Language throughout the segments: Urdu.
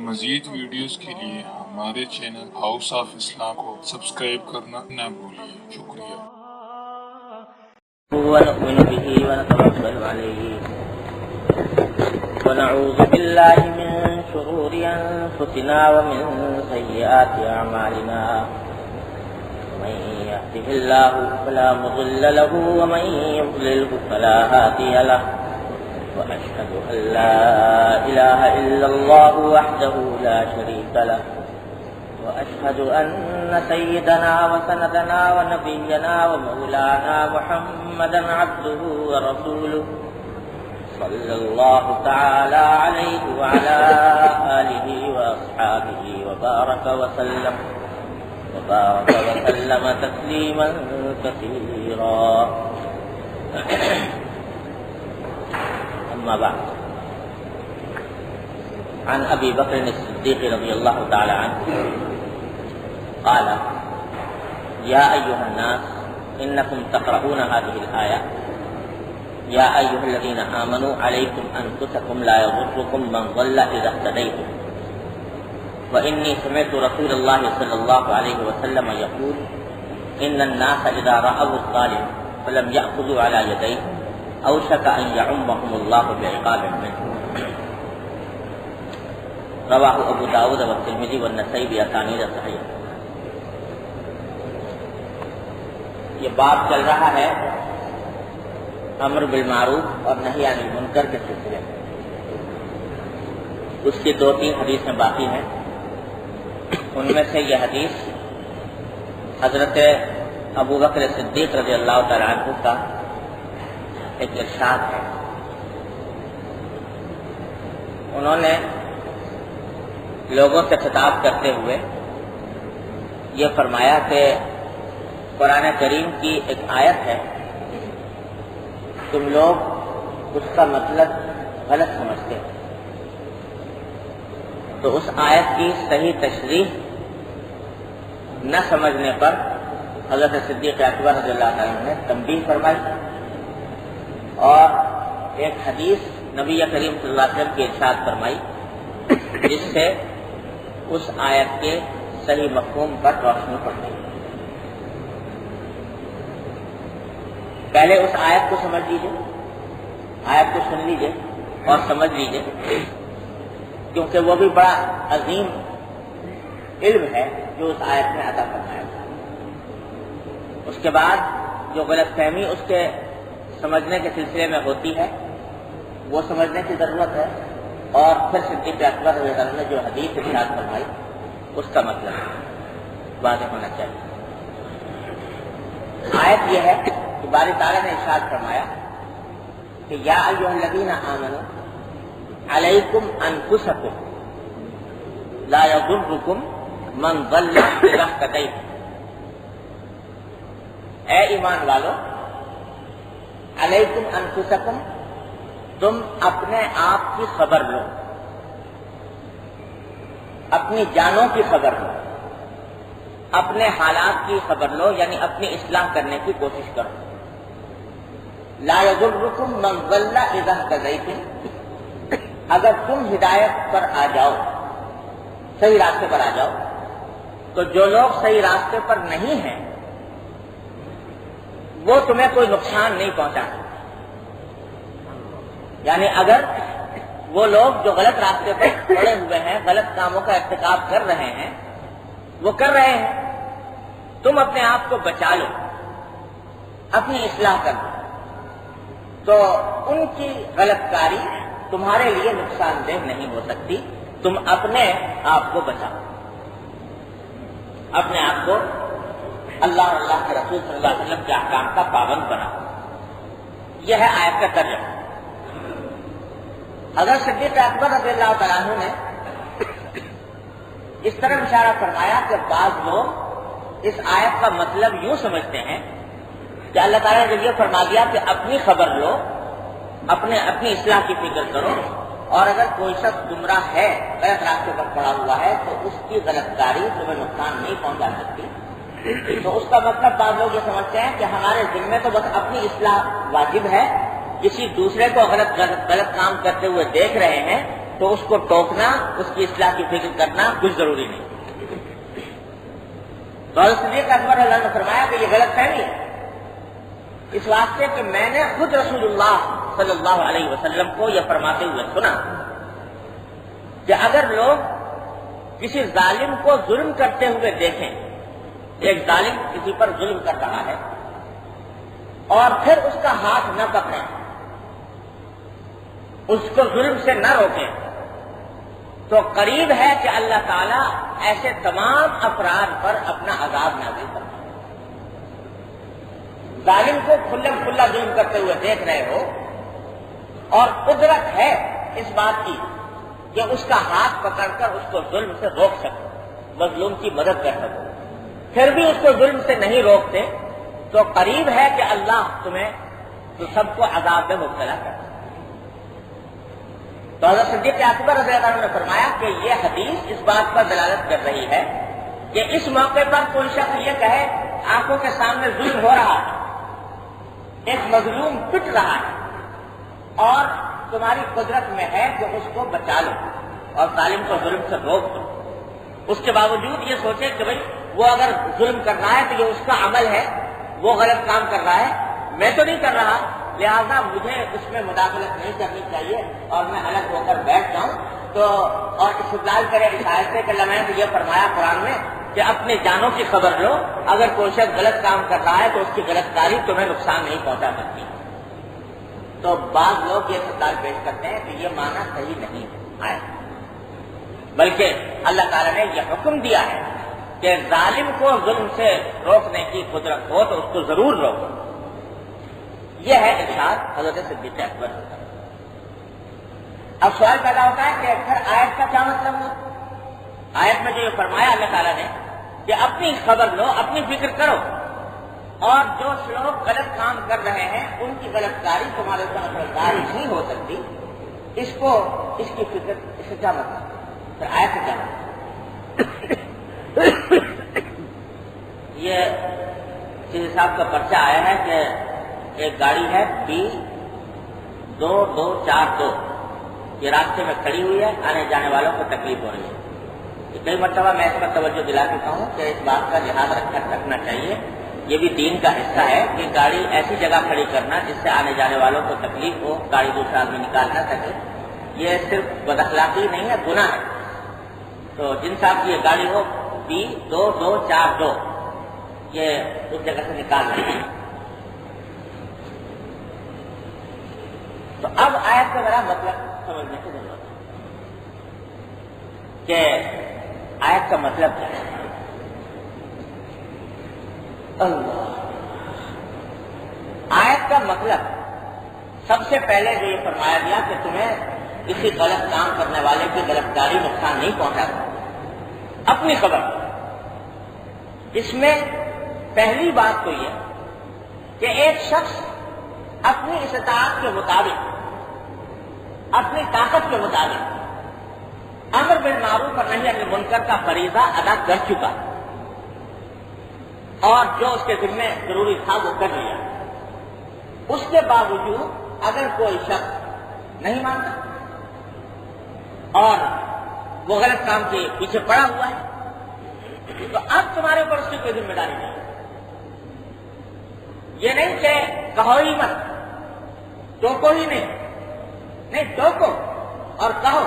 مزید ویڈیوز کے لیے ہمارے چینل ہاؤس آف اسلام کو سبسکرائب کرنا نہ بھولیے۔ شکریہ۔ ونؤمن به ونتوكل عليه ونعوذ بالله من شرور أنفسنا ومن سيئات أعمالنا من يهده الله فلا مضل له ومن يضلله فلا هادي له وأشهد أن لا إله إلا الله وحده لا شريك له وأشهد أن سيدنا وسندنا ونبينا ومولانا محمدا عبده ورسوله صلى الله تعالى عليه وعلى آله وأصحابه وبارك وسلم تسليما كثيرا. أما بعد، عن أبي بكر الصديق رضي الله تعالى عنه قال: يا أيها الناس إنكم تقرؤون هذه الآية يا أيها الذين آمنوا عليكم أنفسكم لا يضركم من ضل إذا اهتديتم وإني سمعت رسول الله صلى الله عليه وسلم يقول: إن الناس إذا رأوا الظالم فلم يأخذوا على يديه أوشك أن يعمهم الله بعقاب منه. رواہ ابو داؤد والترمذی والنسائی باسانید صحیح. یہ باب چل رہا ہے امر بالمعروف اور نہی عن المنکر کے سلسلے میں. اس کی 2-3 حدیثیں باقی ہیں. ان میں سے یہ حدیث حضرت ابو بکر صدیق رضی اللہ تعالی عنہ کا ایک ارشاد ہے. انہوں نے لوگوں سے خطاب کرتے ہوئے یہ فرمایا کہ قرآن کریم کی ایک آیت ہے، تم لوگ اس کا مطلب غلط سمجھتے ہو، تو اس آیت کی صحیح تشریح نہ سمجھنے پر حضرت صدیق اکبر رضی اللہ عنہ نے تنبیہ فرمائی اور ایک حدیث نبی کریم صلی اللہ علیہ وسلم کی ارشاد فرمائی جس سے اس آیت کے صحیح مفہوم پر روشنی پڑ گئی. پہلے اس آیت کو سمجھ لیجیے، آیت کو سن لیجیے اور سمجھ لیجیے، کیونکہ وہ بھی بڑا عظیم علم ہے جو اس آیت میں عطا فرمایا. اس کے بعد جو غلط فہمی اس کے سمجھنے کے سلسلے میں ہوتی ہے وہ سمجھنے کی ضرورت ہے، اور پھر صدیق اکبر رضی اللہ عنہ نے جو حدیث ارشاد فرمائی اس کا مطلب واضح ہونا چاہیے. آیت یہ ہے کہ باری تعالیٰ نے ارشاد فرمایا کہ یا ایھا الذین آمنوا علیکم انفسکم لا یضرکم من ضل اذا اہتدیتم. اے ایمان والو، علیکم انفسکم، تم اپنے آپ کی خبر لو، اپنی جانوں کی خبر لو، اپنے حالات کی خبر لو، یعنی اپنی اصلاح کرنے کی کوشش کرو. لا یضرکم من ضل اذا اہتدیتم، اگر تم ہدایت پر آ جاؤ، صحیح راستے پر آ جاؤ، تو جو لوگ صحیح راستے پر نہیں ہیں وہ تمہیں کوئی نقصان نہیں پہنچا سکتے. یعنی اگر وہ لوگ جو غلط راستے پر پڑے ہوئے ہیں، غلط کاموں کا ارتکاب کر رہے ہیں، وہ کر رہے ہیں، تم اپنے آپ کو بچا لو، اپنی اصلاح کر لو، تو ان کی غلط کاری تمہارے لیے نقصان دہ نہیں ہو سکتی. تم اپنے آپ کو بچاؤ، اپنے آپ کو اللہ اور اللہ کے رسول صلی اللہ علیہ وسلم کے احکام کا پابند بناؤ. یہ ہے آیت کا ترجمہ. حضرت صدیق اکبر رضی اللہ تعالیٰ عنہ نے اس طرح اشارہ فرمایا کہ بعض لوگ اس آیت کا مطلب یوں سمجھتے ہیں کہ اللہ تعالیٰ نے یہ فرما دیا کہ اپنی خبر لو، اپنی اصلاح کی فکر کرو، اور اگر کوئی شخص گمراہ ہے، غلط راستے پر پڑا ہوا ہے، تو اس کی غلط کاری تمہیں نقصان نہیں پہنچا سکتی. تو اس کا مطلب بعض لوگ یہ سمجھتے ہیں کہ ہمارے ذمے تو بس اپنی اصلاح واجب ہے، کسی دوسرے کو غلط کام کرتے ہوئے دیکھ رہے ہیں تو اس کو ٹوکنا، اس کی اصلاح کی فکر کرنا کچھ ضروری نہیں۔ تو حضرت صدیق اکبر رضی اللہ عنہ نے فرمایا کہ یہ غلط فہمی ہے، اس واسطے کہ میں نے خود رسول اللہ صلی اللہ علیہ وسلم کو یہ فرماتے ہوئے سنا کہ اگر لوگ کسی ظالم کو ظلم کرتے ہوئے دیکھیں، ایک ظالم کسی پر ظلم کر رہا ہے اور پھر اس کا ہاتھ نہ پکڑیں، اس کو ظلم سے نہ روکیں، تو قریب ہے کہ اللہ تعالیٰ ایسے تمام افراد پر اپنا عذاب نازل کرے۔ ظالم کو کھلم کھلا ظلم کرتے ہوئے دیکھ رہے ہو اور قدرت ہے اس بات کی کہ اس کا ہاتھ پکڑ کر اس کو ظلم سے روک سکو، مظلوم کی مدد کر سکو، پھر بھی اس کو ظلم سے نہیں روکتے، تو قریب ہے کہ اللہ تمہیں تو سب کو عذاب میں مبتلا کر۔ تو حضرت صدیق اکبر رضی اللہ عنہ نے فرمایا کہ یہ حدیث اس بات پر دلالت کر رہی ہے کہ اس موقع پر کوئی شخص یہ کہے آنکھوں کے سامنے ظلم ہو رہا ہے، ایک مظلوم پٹ رہا ہے اور تمہاری قدرت میں ہے کہ اس کو بچا لو اور ظالم کو ظلم سے روک دو، اس کے باوجود یہ سوچے کہ بھئی وہ اگر ظلم کر رہا ہے تو یہ اس کا عمل ہے، وہ غلط کام کر رہا ہے، میں تو نہیں کر رہا، لہذا مجھے اس میں مداخلت نہیں کرنی چاہیے اور میں الگ ہو کر بیٹھ جاؤں۔ تو اور استدلال کرے اس آیت سے کہ اللہ نے تو یہ فرمایا قرآن میں کہ اپنی جانوں کی خبر لو، اگر کوئی شخص غلط کام کر رہا ہے تو اس کی غلط کاری تمہیں نقصان نہیں پہنچا سکتی۔ تو بعض لوگ یہ استدلال پیش کرتے ہیں کہ یہ معنی صحیح نہیں ہے، بلکہ اللہ تعالیٰ نے یہ حکم دیا ہے کہ ظالم کو ظلم سے روکنے کی قدرت ہو تو اس کو ضرور روکو۔ یہ ہے ارشاد حضرت صدیق اکبر۔ اب سوال پیدا ہوتا ہے کہ پھر آیت کا کیا مطلب ہوا؟ آیت میں جو یہ فرمایا اللہ تعالیٰ نے کہ اپنی خبر لو، اپنی فکر کرو، اور جو لوگ غلط کام کر رہے ہیں ان کی غلط کاری تمہارے اوپر اثردار نہیں ہو سکتی، اس کی فکر، اس سے کیا مطلب؟ پھر آیت سے کیا مطلب؟ یہ چیز صاحب کا پرچہ آیا ہے کہ ایک گاڑی ہے B2242، یہ راستے میں کھڑی ہوئی ہے، آنے جانے والوں کو تکلیف ہو رہی ہے۔ کئی مرتبہ میں اس پر توجہ دلا چکا ہوں کہ اس بات کا لحاظ رکھنا چاہیے، یہ بھی دین کا حصہ ہے کہ گاڑی ایسی جگہ کھڑی کرنا جس سے آنے جانے والوں کو تکلیف ہو، گاڑی دوسرا آدمی نکال نہ سکے، یہ صرف بد اخلاقی نہیں ہے، گناہ ہے۔ تو جن صاحب کی یہ گاڑی ہو B2242، یہ اس جگہ سے نکال رہی ہے۔ تو اب آیت کا ذرا مطلب سمجھنے کی ضرورت ہے کہ آیت کا مطلب کیا ہے۔ اللہ، آیت کا مطلب سب سے پہلے جو یہ فرمایا گیا کہ تمہیں کسی غلط کام کرنے والے کی گرفتاری نقصان نہیں پہنچا سکتی، اپنی خبر۔ اس میں پہلی بات تو یہ کہ ایک شخص اپنی استطاعت کے مطابق، اپنی طاقت کے مطابق امر بالمعروف اور نہی عن المنکر کا فریضہ ادا کر چکا اور جو اس کے ذمہ ضروری تھا وہ کر لیا، اس کے باوجود اگر کوئی شخص نہیں مانتا اور وہ غلط کام کے پیچھے پڑا ہوا ہے تو اب تمہارے اوپر اس کی کوئی ذمہ داری نہیں۔ یہ نہیں کہ کہو ہی مت، ٹوکو ہی نہیں، ٹوکو اور کہو،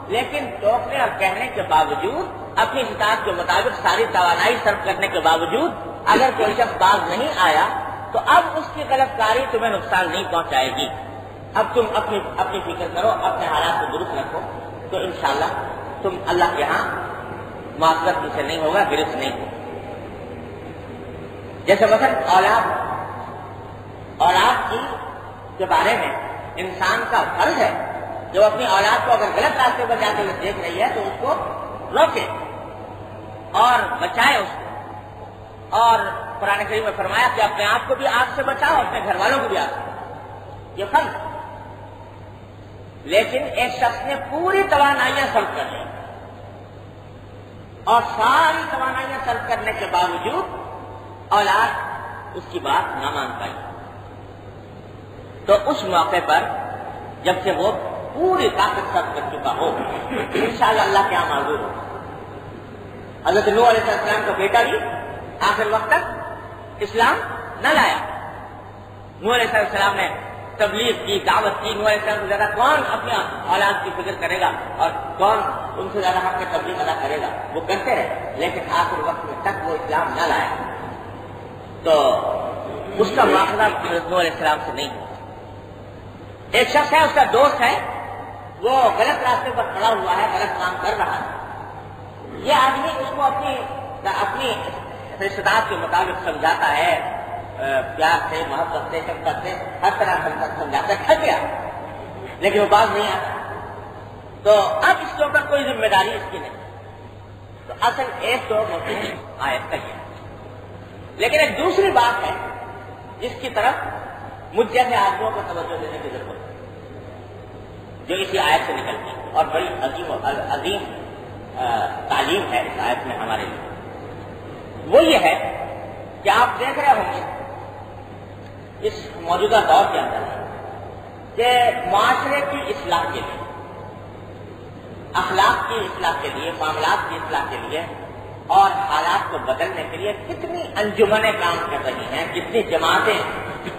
لیکن ٹوکنے اور کہنے کے باوجود اپنی استطاعت کے مطابق ساری توانائی صرف کرنے کے باوجود اگر کوئی شخص باز نہیں آیا تو اب اس کی غلط کاری تمہیں نقصان نہیں پہنچائے گی۔ اب تم اپنی فکر کرو، اپنے حالات کو درست رکھو، تو انشاءاللہ تم اللہ کے ہاں معذرت سے نہیں ہوگا، گرفت نہیں ہوگا۔ جیسے مثلا اولاد کے بارے میں انسان کا فرض ہے جو اپنی اولاد کو اگر غلط راستے پر جاتے ہوئے دیکھ رہی ہے تو اس کو روکے اور بچائے اس کو، اور قرآن کریم میں فرمایا کہ اپنے آپ کو بھی آگ سے بچاؤ، اپنے گھر والوں کو بھی آگ سے، یہ فرض۔ لیکن ایک شخص نے پوری توانائیاں صرف کر لی اور ساری توانائیاں صرف کرنے کے باوجود اولاد اس کی بات نہ مان پائی، تو اس موقع پر جب کہ وہ پوری طاقت سب کر چکا ہو، انشاءاللہ اللہ کیا معذور ہو۔ حضرت نوح علیہ السلام کا بیٹا بھی آخر وقت تک اسلام نہ لایا۔ نوح علیہ السلام نے تبلیغ کی، دعوت کی، نوح علیہ السلام سے زیادہ کون اپنے اولاد کی فکر کرے گا اور کون ان سے زیادہ حق کی تبلیغ ادا کرے گا، وہ کرتے رہے، لیکن آخر وقت میں تک وہ اسلام نہ لایا، تو اس کا مواخذہ حضرت نوح علیہ السلام سے نہیں ہوا۔ ایک شخص ہے، اس کا دوست ہے، وہ غلط راستے پر کھڑا ہوا ہے، غلط کام کر رہا ہے، یہ آدمی اس کو اپنی استطاعت کے مطابق سمجھاتا ہے، پیار سے، محبت سے، شفقت سے، ہر طرح سمجھاتا ہے، تھک گیا لیکن وہ بات نہیں آتا، تو اب اس کے اوپر کوئی ذمہ داری اس کی نہیں۔ تو اصل ایک تو آیت کا ہے، لیکن ایک دوسری بات ہے جس کی طرف مجھ جیسے آدمیوں کو توجہ دینے کی ضرورت ہے، جو اسی آیت سے نکلتی ہے اور بڑی عظیم تعلیم ہے اس آیت میں ہمارے لیے۔ وہ یہ ہے کہ آپ دیکھ رہے ہوں گے اس موجودہ دور کے اندر کہ معاشرے کی اصلاح کے لیے، اخلاق کی اصلاح کے لیے، معاملات کی اصلاح کے لیے اور حالات کو بدلنے کے لیے کتنی انجمنیں کام کر رہی ہیں، کتنی جماعتیں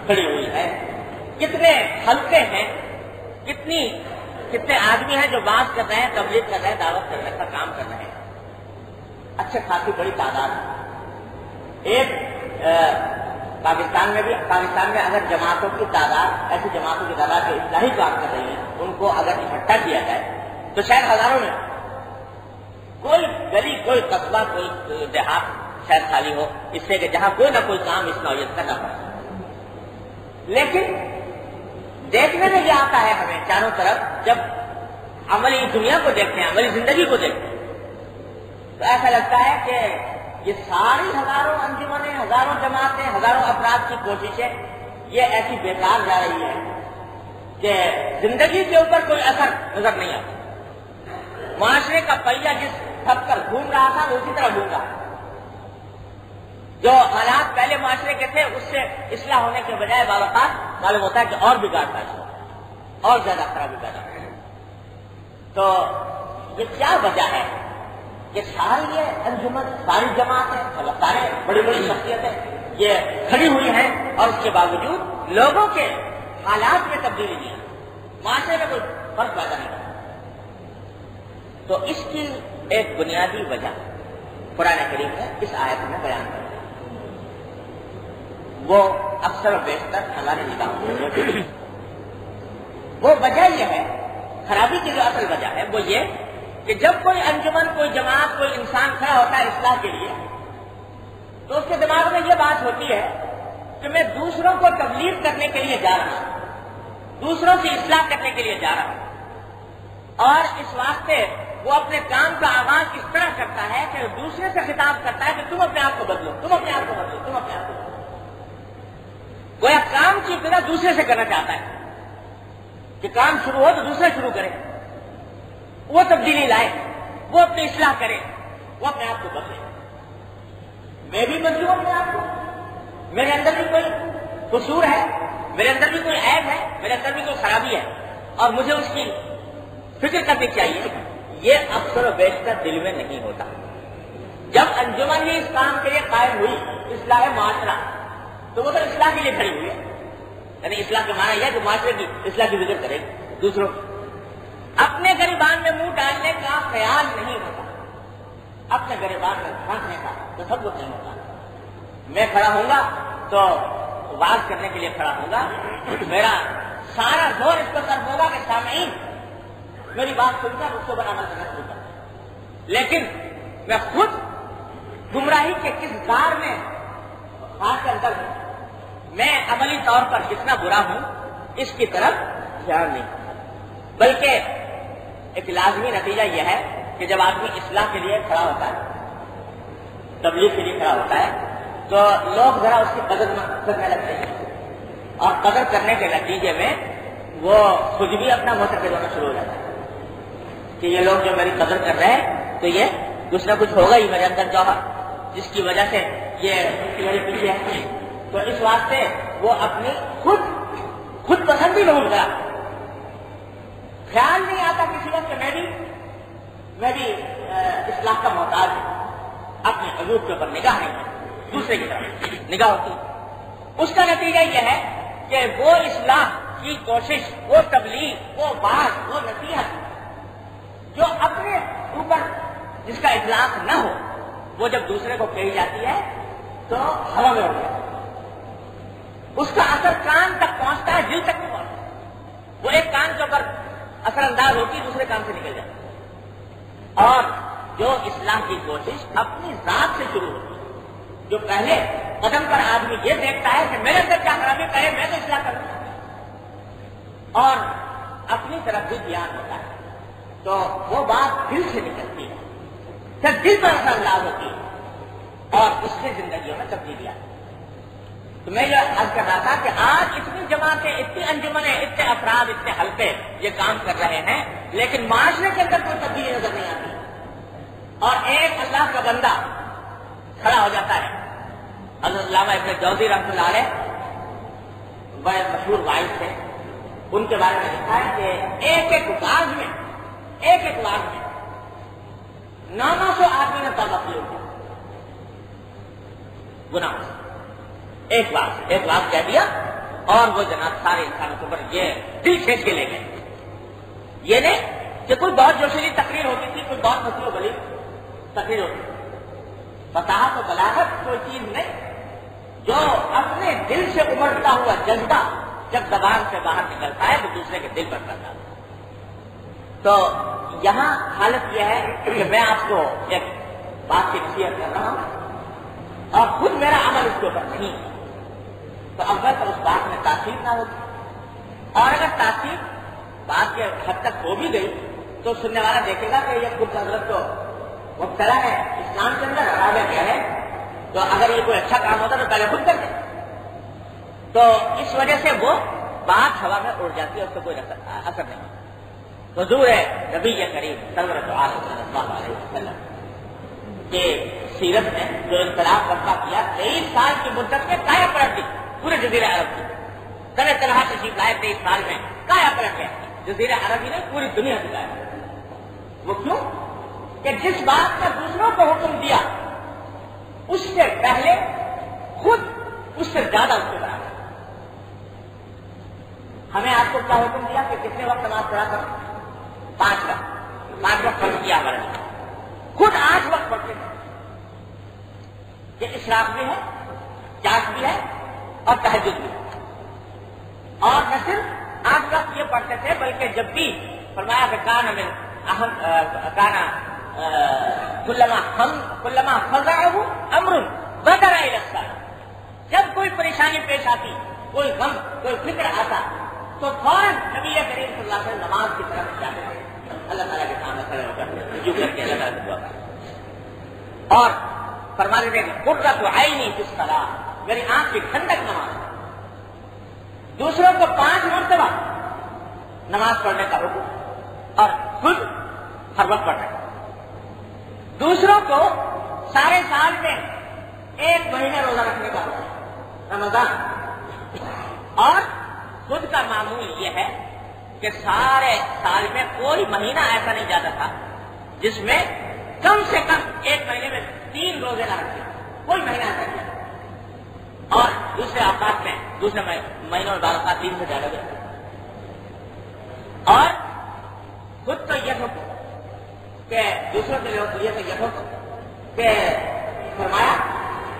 کھڑی ہوئی ہیں، کتنے حلقے ہیں، کتنے آدمی ہیں جو بات کر رہے ہیں، تبلیغ کر رہے ہیں، دعوت کرنے کا کام کر رہے ہیں، اچھے خاصی بڑی تعداد ہے۔ ایک پاکستان میں اگر جماعتوں کی تعداد، ایسی جماعتوں کی تعداد جو اصلاحی کام کر رہی ہیں، ان کو اگر اکٹھا کیا جائے تو شاید ہزاروں میں کوئی گلی، کوئی قصبہ، کوئی دیہات شاید خالی ہو اس سے کہ جہاں کوئی نہ کوئی کام اس نوعیت کا نہ پڑے۔ لیکن دیکھنے میں یہ آتا ہے ہمیں چاروں طرف، جب عملی دنیا کو دیکھتے ہیں، عملی زندگی کو دیکھتے ہیں، تو ایسا لگتا ہے کہ یہ ساری ہزاروں انجمنیں، ہزاروں جماعتیں، ہزاروں افراد کی کوششیں یہ ایسی بیکار جا رہی ہے کہ زندگی کے اوپر کوئی اثر نظر نہیں آتا۔ معاشرے کا پہیہ جس تھک کر گھوم رہا تھا وہ اسی طرح گھوم رہا ہے، جو حالات پہلے معاشرے کے تھے اس سے اصلاح ہونے کے بجائے بعض اوقات معلوم ہوتا ہے کہ اور بگاڑ پیدا ہو، اور زیادہ خرابی پیدا ہو۔ تو یہ کیا وجہ ہے کہ ساری یہ انجمن، ساری جماعتیں، سارے بڑی بڑی شخصیتیں یہ کھڑی ہوئی ہیں اور اس کے باوجود لوگوں کے حالات میں تبدیلی نہیں ہے، معاشرے میں کوئی فرق پیدا نہیں ہوتا۔ تو اس کی ایک بنیادی وجہ قرآن کریم ہے اس آیت میں بیان کرتا ہے، وہ اکثر و بیشتر ہمارے نگاہوں میں وہ وجہ یہ ہے، خرابی کی جو اصل وجہ ہے وہ یہ کہ جب کوئی انجمن، کوئی جماعت، کوئی انسان کھڑا ہوتا ہے اصلاح کے لیے، تو اس کے دماغ میں یہ بات ہوتی ہے کہ میں دوسروں کو تبلیغ کرنے کے لیے جا رہا ہوں، دوسروں کی اصلاح کرنے کے لیے جا رہا ہوں، اور اس واسطے وہ اپنے کام کا آغاز اس طرح کرتا ہے کہ دوسرے سے خطاب کرتا ہے کہ تم اپنے آپ کو بدلو، تم اپنے آپ کو بدلو، تم اپنے آپ کو بدلو۔ گویا کام کی ابتدا دوسرے سے کرنا چاہتا ہے کہ کام شروع ہو تو دوسرے شروع کرے، وہ تبدیلی لائے، وہ اپنی اصلاح کرے، وہ اپنے آپ کو بدلے۔ میں بھی بدلوں اپنے آپ کو، میرے اندر بھی کوئی قصور ہے، میرے اندر بھی کوئی عیب ہے، میرے اندر بھی کوئی خرابی ہے اور مجھے اس کی فکر کرنی چاہیے۔ یہ اکثر و بیشتر دل میں نہیں ہوتا۔ جب انجمن ہی اس کام کے لیے قائم ہوئی، اصلاح معاشرہ، تو وہ تو اصلاح کے لیے کھڑی ہوئی ہے، یعنی اصلاح کے معنی یہ ہے کہ معاشرے کی اصلاح کی فکر کرے، دوسروں اپنے گریبان میں منہ ڈالنے کا خیال نہیں ہوتا، اپنے گریبان میں پھانسنے کا تصور نہیں ہوتا۔ میں کھڑا ہوں گا تو واز کرنے کے لیے کھڑا ہوں گا، میرا سارا زور اس پر صرف ہوگا کہ سامعین میری بات سن کر اس کو عمل کرنا شروع کر، لیکن میں خود گمراہی کے کس دار میں ہاتھ کے اندر ہوں، میں عملی طور پر کتنا برا ہوں اس کی طرف دھیان نہیں کرتا، بلکہ ایک لازمی نتیجہ یہ ہے کہ جب آدمی اصلاح کے لیے کھڑا ہوتا ہے، تبلیغ کے لیے کھڑا ہوتا ہے، تو لوگ ذرا اس کی قدر کرنے لگتے ہیں، اور قدر کرنے کے نتیجے میں وہ خود بھی اپنا معتقد ہونا شروع ہو جاتا ہے کہ یہ لوگ جو میری قدر کر رہے ہیں تو یہ کچھ نہ کچھ ہوگا ہی میرے اندر جوہر جس کی وجہ سے یہ میرے پیچھے ہے۔ تو اس واسطے وہ اپنی خود پسندی میں ابھرا، خیال نہیں آتا کسی وقت کہ میں بھی اصلاح کا محتاج ہوں، اپنے عیوب کے اوپر نگاہ نہیں ہے، دوسرے کی طرف نگاہ ہوتی ہے۔ اس کا نتیجہ یہ ہے کہ وہ اصلاح کی کوشش، وہ تبلیغ، وہ بات، وہ نصیحت جو اپنے اوپر جس کا اطلاق نہ ہو، وہ جب دوسرے کو کہی جاتی ہے تو ہوا میں ہو جاتی ہے، اس کا اثر کان تک پہنچتا ہے، دل تک نہیں پہنچتا، وہ ایک کان کے اوپر اثر انداز ہوتی ہے، دوسرے کان سے نکل جاتی ہے۔ اور جو اصلاح کی کوشش اپنی ذات سے شروع ہوتی ہے، جو پہلے قدم پر آدمی یہ دیکھتا ہے کہ میرے اندر کیا خرابی کرے، میں تو اصلاح کروں، اور اپنی طرف بھی دھیان ہوتا ہے، تو وہ بات دل سے نکلتی ہے، پھر دل پر اثر انداز ہوتی ہے اور اس سے زندگیوں میں تبدیلی آتی ہے۔ تو میں یہ عرض کر رہا تھا کہ آج اتنی جماعتیں، اتنی انجمنیں، اتنے افراد، اتنے حلقے یہ کام کر رہے ہیں، لیکن معاشرے کے اندر کوئی تبدیلی نظر نہیں آتی، اور ایک اللہ کا بندہ کھڑا ہو جاتا ہے۔ حضرت علامہ ابن جوزی رحمۃ اللہ علیہ بڑے مشہور وائز تھے، ان کے بارے میں لکھا ہے کہ ایک ایک واز میں 900 آدمی نے توبہ کی ہوتی گناہ، ایک واز کہہ دیا اور وہ جناب سارے انسانوں کے اوپر یہ دل کھینچ کے لے گئے۔ یہ نہیں کہ کوئی بہت جوشیلی تقریر ہوتی تھی، کوئی بہت مسئلہ و بلی تقریر ہوتی تھی، فصاحت و بلاغت کوئی چیز نہیں، جو اپنے دل سے ابھرتا ہوا جذبہ جب زبان سے باہر نکلتا ہے تو دوسرے کے دل پر پڑتا ہے۔ تو یہاں حالت یہ ہے کہ میں آپ کو ایک بات کی نصیحت کر رہا ہوں اور خود میرا عمل اس کے اوپر نہیں ہے، تو اول تو اس بات میں تاثیر نہ ہوتی، اور اگر تاثیر بات کے حد تک ہو بھی گئی تو سننے والا دیکھے گا کہ یہ خود حضرت تو مبتلا ہے اسلام کے اندر، راوی کیا ہے، تو اگر یہ کوئی اچھا کام ہوتا تو پہلے خود کرتے، تو اس وجہ سے وہ بات ہوا میں اڑ جاتی ہے، اس کو کوئی اثر نہیں۔ حضور نبی کریم سرورت عالم صلی اللہ علیہ وسلم کے سیرت میں جو انقلاب برپا کیا، 23 سال کی مدت میں کایا پلٹ دی پورے جزیرہ عرب کی، سن طلحہ تشریف لائے 23 سال میں کایا پلٹ گیا، جزیرہ عربی نے پوری دنیا کی کایا پلٹ۔ وہ کیوں کہ جس بات کا دوسروں کو حکم دیا اس سے پہلے خود اس سے زیادہ اس کے برابر۔ ہمیں آپ کو کیا حکم دیا کہ کتنے وقت نماز پڑھا کرو؟ 5 وقت فرض کیا ہمارے لیے، خود 8 وقت پڑھتے تھے۔ یہ اشراق بھی ہے، جاگ بھی ہے اور تہجد بھی ہے، اور نہ صرف 8 وقت یہ پڑھتے تھے بلکہ جب بھی فرمایا کہ کانا کلما فزعہ امر بدر الی الصلاۃ، جب کوئی پریشانی پیش آتی، کوئی غم، کوئی فکر آتا تو فوراً نبی کریم صلی اللہ علیہ وسلم نماز کی طرف جاتے تھے، اللہ تعالیٰ کے سامنے کھڑے ہو کر رجوع کر کے اللہ تعالیٰ سے دعا کرتے، اور فرماتے تھے قرۃ عینی فی الصلاۃ، میری آنکھ کی ٹھنڈک نماز۔ دوسروں کو 5 مرتبہ نماز پڑھنے کا حکم اور خود ہر وقت پڑھنے کا، دوسروں کو سارے سال میں 1 مہینے روزہ رکھنے کا حکم رمضان، اور خود کا معمول یہ ہے کہ سارے سال میں کوئی مہینہ ایسا نہیں جاتا تھا جس میں کم سے کم 1 مہینے میں 3 روزے نہ رکھتے، کوئی مہینہ ایسا نہیں، اور دوسرے اوقات میں دوسرے مہینوں میں بعض اوقات 3 سے زیادہ بھی، اور خود تو یہ حکم کہ دوسروں کے لیے یہ تو یہ حکم کہ فرمایا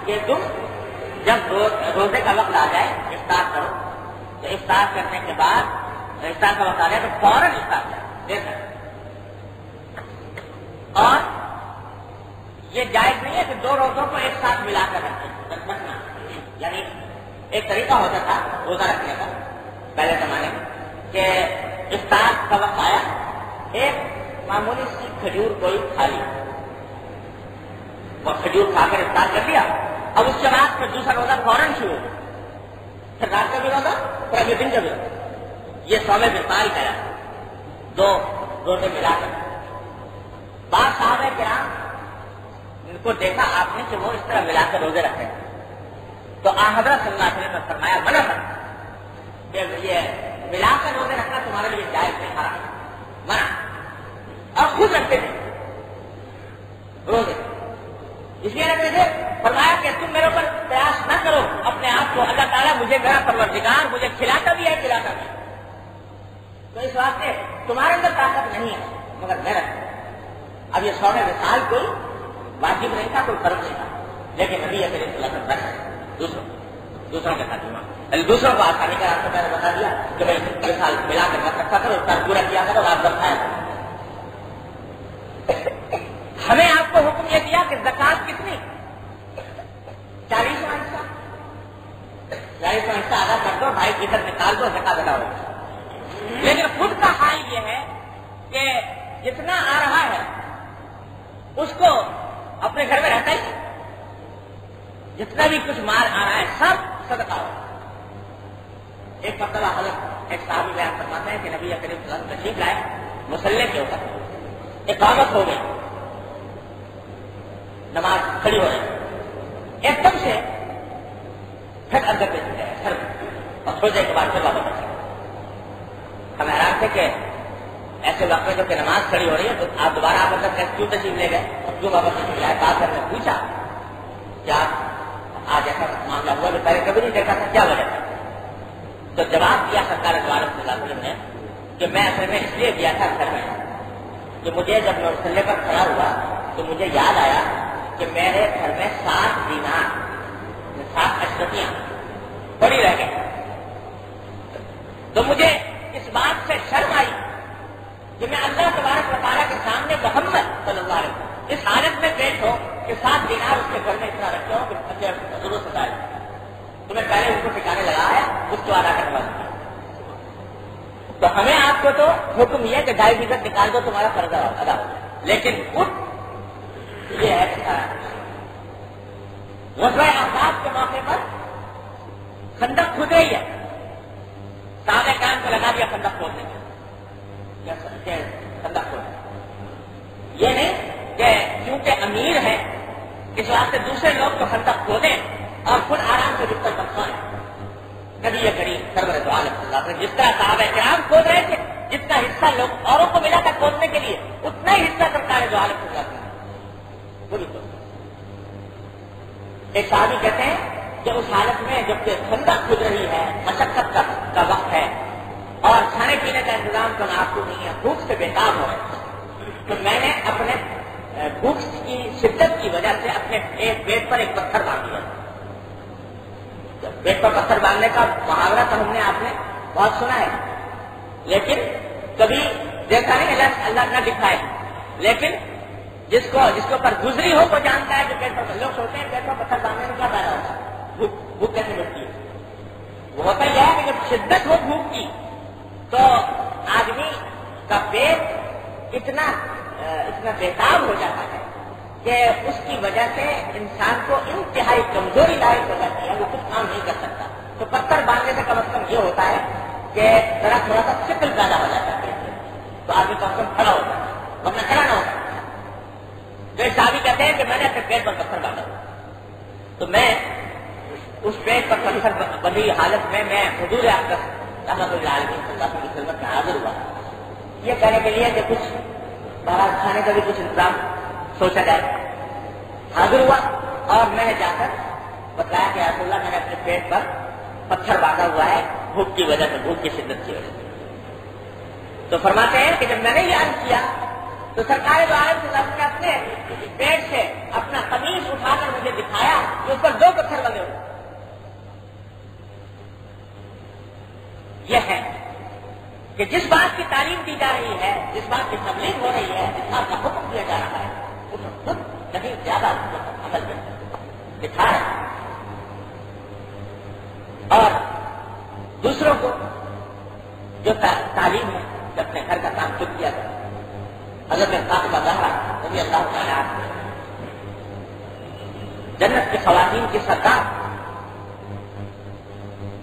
کہ تم جب روزے کا وقت آ جائے افطار کرو، تو افطار کرنے کے بعد افطار کا وقت آ جائے تو فوراً افطار کرو، دیر تک۔ اور یہ جائز نہیں ہے کہ 2 روزوں کو ایک ساتھ ملا کر رکھنا، یعنی ایک طریقہ ہوتا تھا روزہ رکھنے کا پہلے زمانے میں کہ افطار کا وقت آیا، ایک معمولی سی کھجور کوئی کھا لی، وہ کھجور کھا کر افطار کر لیا، اب اس کے بعد پھر دوسرا روزہ فوراً شروع ہو، پھر رات کا بھی روزہ، پھر اگلے دن کا بھی روزہ، یہ صوم وصال کیا، 2 روزے ملا کر۔ بعض صحابہ کرام ان کو دیکھا آپ نے کہ وہ اس طرح ملا کر روزے رکھتے ہیں، تو حضرت صلی اللہ علیہ وسلم نے فرمایا منع کہ یہ ملا کر روزے رکھنا تمہارے لیے جائز نہیں، حرام، منع اور خود رکھتے تھے روزے. اس لیے رکھتے تھے فرمایا کہ تم میرے اوپر قیاس نہ کرو اپنے آپ کو, اللہ تعالیٰ مجھے میرا پروردگار مجھے کھلاتا بھی ہے کھلاتا بھی ہے, تو اس واسطے تمہارے اندر طاقت نہیں ہے مگر میں رکھتا ہوں. اب یہ 100 وصال کوئی واجب نہیں تھا, کوئی فرض نہیں تھا, لیکن نبی کریم صلی اللہ علیہ وسلم رکھ دوسروں کے ساتھ ایمان, دوسروں کو آسانی کا راستہ میں نے بتا دیا کہ بھائی وصال ملا کر رکھ رکھا کرو, اس کا پورا کیا کرو, آپ سب کھایا کرو. ہمیں آپ کو حکم یہ دیا کہ زکات کتنی 40واں حصہ 40واں حصہ ادا کر دو, 2.5% نکال دو, زکات ادا ہو. لیکن خود کا حال یہ ہے کہ جتنا آ رہا ہے اس کو اپنے گھر میں رہتا ہی, جتنا بھی کچھ مال آ رہا ہے سب صدقہ ہو. ایک مرتبہ حضرت ایک صحابی بیان فرماتے ہیں کہ نبی کریم صلی اللہ علیہ وسلم تشریف لائے, مصلی کے اوپر اقامت ہو گئی, نماز کھڑی ہو رہی, ایک دم سے پھر اندر پہ گھر اور تھوڑی دیر کے بعد پھر واپس پڑے. ہم حیران تھے کہ ایسے وقت میں جب کہ نماز کھڑی ہو رہی ہے تو آپ دوبارہ آپ اندر کیوں تشریف لے گئے اور کیوں واپس تشریف لائے. بات کرنے پوچھا کیا آج ایسا معاملہ ہوا جو پہلے کبھی نہیں دیکھا تھا, کیا وجہ تھا؟ تو جواب دیا سرکار دو عالم صلی اللہ علیہ وسلم نے کہ میں اصل میں اس لیے گیا تھا گھر میں کہ مجھے جب میں مسلح پر کھڑا ہوا تو مجھے یاد آیا کہ میرے گھر میں 7 دینار 7 اشرفیاں پڑی رہ گئی. تو مجھے اس بات سے شرم آئی کہ میں اللہ تبارک و تعالیٰ کے سامنے محمد صلی اللہ علیہ وسلم اس حالت میں پیش ہو کہ 7 دینار اس کے گھر میں اتنا رکھے ہو کہ ضرورت سے ڈالے. تمہیں پہلے اس کو ٹھکانے لگا ہے, اس کو ادا کرنے والا. تو ہمیں آپ کو تو حکم یہ کہ 2.5% نکال دو, تمہارا فرض ادا ہو. لیکن خود یہ ہے غزوہ احزاب کے موقع پر خندق کھود رہی ہے, صحابہ کرام کو لگا دیا خندق کھودنے میں, خندق کھود یہ نہیں کہ کیونکہ امیر ہے اس واسطے دوسرے لوگ تو خندق کھودیں اور خود آرام سے بستر پر سوئیں. نبی کریم سرور دو عالم صلی اللہ علیہ وسلم جس طرح صحابہ کرام کھود رہے تھے, جتنا حصہ لوگ اوروں کو ملا تھا کھودنے کے لیے, اتنا ہی حصہ سرکار دو عالم صلی اللہ علیہ وسلم وہ بھی کھود. ایک صحابی کہتے ہیں کہ اس حالت میں جب خندق کھود رہی ہے, مشقت کا وقت ہے اور کھانے پینے کا انتظام تو ناکو نہیں ہے, بھوک سے بےتاب ہو رہے ہیں, تو میں نے اپنے بھوک کی شدت کی وجہ سے اپنے پیٹ پر ایک پتھر باندھ دیا. پیٹ پر پتھر باندھنے کا محاورہ تو ہم نے آپ نے بہت سنا ہے, لیکن کبھی دیکھا نہیں, اللہ نہ دکھائے. لیکن جس کے اوپر گزری ہو وہ جانتا ہے کہ پیٹ پر لوگ سوچتے ہیں پیٹ پر پتھر باندھنے میں کیا پیدا ہوتا ہے, بھوک کیسے ملتی ہے. وہ ہوتا یہ ہے کہ جب شدت ہو بھوک کی تو آدمی کا پیٹ اتنا بےتاب ہو جاتا ہے کہ اس کی وجہ سے انسان کو انتہائی کمزوری لاحق ہو جاتی ہے, وہ کچھ کام نہیں کر سکتا. تو پتھر باندھنے سے کم از کم یہ ہوتا ہے کہ ذرا تھوڑا سا شکل پیدا ہو جاتا ہے, تو آدمی کم از کم کھڑا ہوتا ہے, ورنہ کھڑا نہ ہوتا. تو ایک صحابی کہتے ہیں کہ میں نے اپنے پیٹ پر پتھر باندھا, تو میں اس پیٹ پر پتھر بندھی حالت میں حضور اقدس رحمۃ اللہ علیہ صلی اللہ علیہ وسلم کی خدمت میں حاضر ہوا, یہ کہنے کے لیے کہ کچھ باہر کھانے کا بھی کچھ انتظام سوچا جائے. حاضر ہوا اور میں نے جا کر بتایا کہ رسول اللہ میں نے اپنے پیٹ پر پتھر باندھا ہوا ہے بھوک کی وجہ سے, بھوک کی شدت کی وجہ سے. تو فرماتے ہیں کہ جب میں نے یہ عرض کیا تو سرکار دو عالم صلی اللہ علیہ وسلم نے اپنے پیٹ سے اپنا قمیص اٹھا کر مجھے دکھایا کہ اس پر 2 پتھر بندے ہوئے. یہ ہے کہ جس بات کی تعلیم دی جا رہی ہے, جس بات کی تبلیغ ہو رہی ہے, جس بات کا حکم دیا جا رہا ہے, اس میں خود کہیں زیادہ عمل میں دکھا رہا ہے اور دوسروں کو جو تعلیم ہے کہ اپنے گھر کا کام خود کیا جائے. حضرت فاطمہ زہرا رضی اللہ تعالیٰ جنت کی خواتین کی سردار,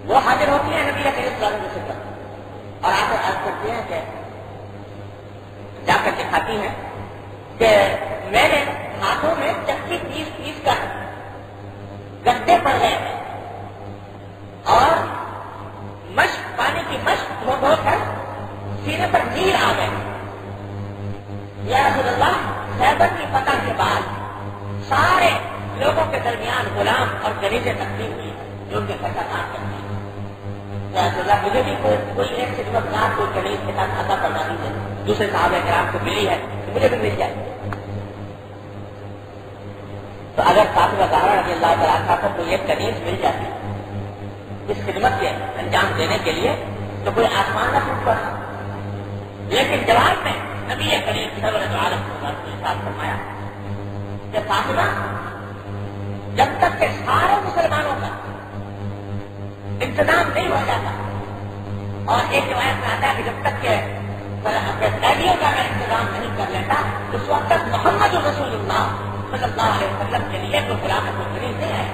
وہ حاضر ہوتی ہیں نبی کریم صلی اللہ علیہ وسلم اور آ کر عرض کرتی ہیں کہ جا کر دکھاتی ہیں کہ میں نے ہاتھوں میں چکی پیس کر گدے پڑ گئے ہیں اور مشق, پانی کی مشق دھو کر سینے پر نیل آ گئے. سارے لوگوں کے درمیان غلام اور کنیزیں تقسیم ہوئی جو ان کے گھر کا کام کرتے ہیں. اللہ مجھے بھی کوئی ایک خدمت گار کوئی کنیز کے ساتھ عطا فرما دیجیے, دوسرے صحابہ کرام کو ملی ہے تو مجھے بھی مل جائے. تو اگر فاطمہ زہرا رضی اللہ تعالیٰ عنہا کو کوئی ایک کنیز مل جاتی اس خدمت کے انجام دینے کے لیے تو کوئی آسمان نہ ٹوٹ پڑا. لیکن جواب میں نبی کریم صلی اللہ علیہ وسلم نے ارشاد فرمایا کہ فاطمہ جب تک کہ سارے مسلمانوں کا انتظام نہیں ہو جاتا, اور ایک روایت میں آتا ہے کہ جب تک کہ قیدیوں کا میں انتظام نہیں کر لیتا اس وقت تک محمد رسول اللہ صلی اللہ علیہ وسلم کے لیے کوئی غلام مستقل نہیں ہے,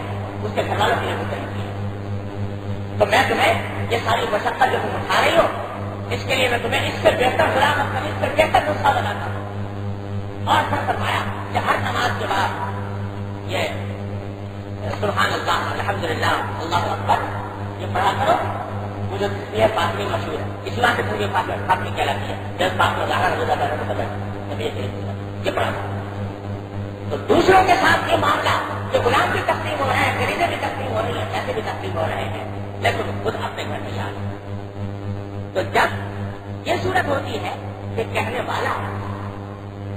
اس کے گھر والوں کے لیے مستقل نہیں ہے. تو میں تمہیں یہ ساری مشقت جو تم اٹھا رہی ہو اس کے لیے میں تمہیں اس سے بہتر غلام مستقل اس سے بہتر نسخہ بناتا ہوں. اور پھر فرمایا کہ ہر نماز کے بعد یہ سبحان اللہ الحمدللہ اللہ اکبر یہ پڑھا کرو. مجھے یہ فاطمی مشہور ہے, اس بات سے تمہیں فاطمی کہلاتی ہے جب فاطمہ زہرا رضی اللہ عنہا یہ پڑھا کرو. تو دوسروں کے ساتھ یہ معاملہ کہ غلام بھی تقسیم ہو رہے ہیں, خریدیں بھی تقسیم ہو رہی ہیں, پیسے بھی تقسیم ہو رہے ہیں, لیکن خود اپنے گھر میں یاد. تو جب یہ صورت ہوتی ہے کہ کہنے والا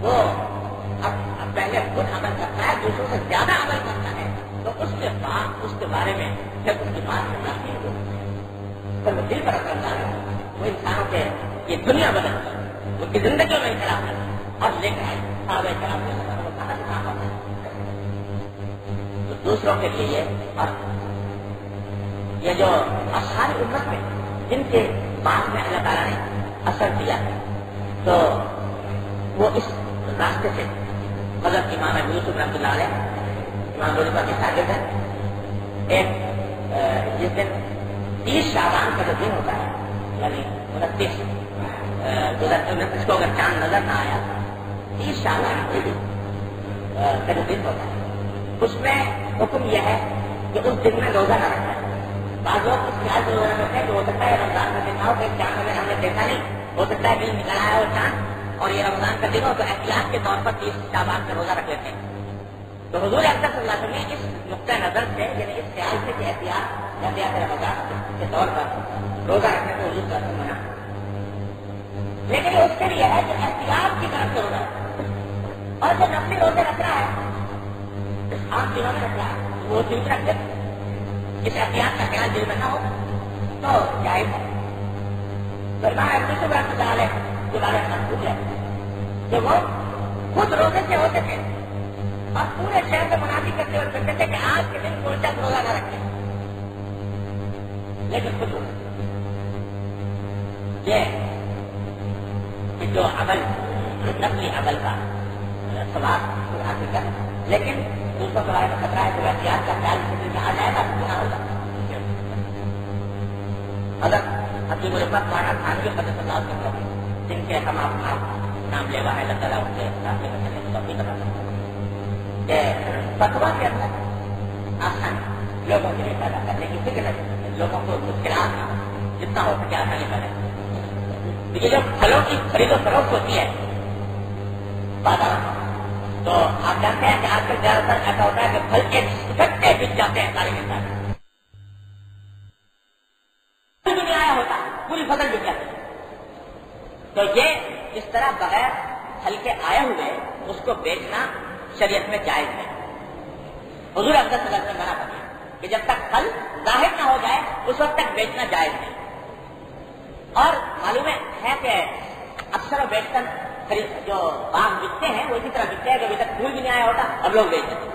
وہ اب پہلے خود عمل کرتا ہے, دوسروں سے زیادہ عمل کرتا ہے, تو اس کے بعد اس کے بارے میں جب اس کی بات سے تاثیر ہو تو وہ دل پر اثر ڈالے, وہ انسانوں کے یہ دنیا بدل کر ان کی زندگیوں میں انقلاب کر اور لے کر آئے صحابہ کرام کے سفر کو کہاں سے کہاں ہوتا ہے. تو دوسروں کے لیے یہ جو ساری امت میں جن کے بات میں اللہ تعالیٰ نے اثر دیا ہے تو وہ اس راستے سے حضرت امام ابو یوسف رحمۃ اللہ علیہ امام بولبا کے شاگرد ہیں. ایک جس دن 30 شعبان کا جو دن ہوتا ہے یعنی 29 کو اگر چاند نظر نہ آیا 30 شعبان کا جو دن ہوتا ہے اس میں حکم یہ ہے کہ اس دن میں روزہ نہ رکھنا ہے. بعض لوگ اس خیال سے روزہ رکھتے ہیں کہ ہو سکتا ہے رمضان کا دن نہ ہو, کہ چاند اگر ہم نے دیکھا نہیں, ہو سکتا ہے دن نکل آیا ہو چاند اور یہ رمضان کا دن ہو, تو احتیاط کے طور پر 30 شعبان کا روزہ رکھ لیتے ہیں. تو حضور اکرم صلی اللہ علیہ وسلم نے اس نقطۂ نظر سے یعنی اس خیال سے کہ احتیاط رمضان کے طور پر روزہ رکھنے کو حضور کا منع, لیکن اس کے لیے ہے کہ احتیاط کی طرف سے روزہ اور جو نفلی روزے رکھ رہا ہے عام دنوں میں رکھ رہا ہے وہ دل میں رکھ دیتے, اس احتیاط کا خیال دل میں نہ ہو تو جائز ہے. تو امام ابو یوسف رحمۃ اللہ علیہ کے بارے میں پوچھ رہے کہ وہ خود روزے سے ہوتے تھے اور پورے شہر سے منادی کرتے ہوئے کہتے تھے کہ آج کے دن کوئی تک روزہ نہ رکھے, لیکن خود یہ جو عمل نقلی عمل کا ثواب حاصل کر, لیکن دوسروں کے بارے میں خطرہ ہے کہ احتیاط کا خیال کسی میں آ جائے گا تو گناہ ہوگا. حضرت حکیم الامت مولانا تھانوی قدس اللہ علیہ وسلم جن کے ہم آپ نام لیوا ہے اللہ تعالیٰ ان کے راستے میں چلنے کی توفیق عطا فرمائے کہ فتویٰ کے اندر آسانی لوگوں کے لیے پیدا کرنے کی فکر ہے, لوگوں کو مشکلات جتنا ہو سکے آسانی کرے. یہ جو پھلوں کی خرید و فروخت ہوتی ہے بازار تو آپ جانتے ہیں کہ آج کل زیادہ تر ایسا ہوتا ہے کہ پھل کے گھٹے بک جاتے ہیں سارے کے ساتھ, نہیں آیا ہوتا پوری فصل بک جاتی ہے. تو یہ اس طرح بغیر پھل کے آئے ہوئے اس کو بیچنا شریعت میں جائز ہے. حضور اکرم صلی اللہ علیہ وسلم منع کرتے ہیں کہ جب تک پھل ظاہر نہ ہو جائے اس وقت تک بیچنا جائز ہے. اور معلوم ہے کہ اکثر و بیشتر جو باغ بکتے ہیں وہ اسی طرح بکتے ہیں کہ ابھی تک پھول بھی نہیں آیا ہوتا اب لوگ بیچتے ہیں.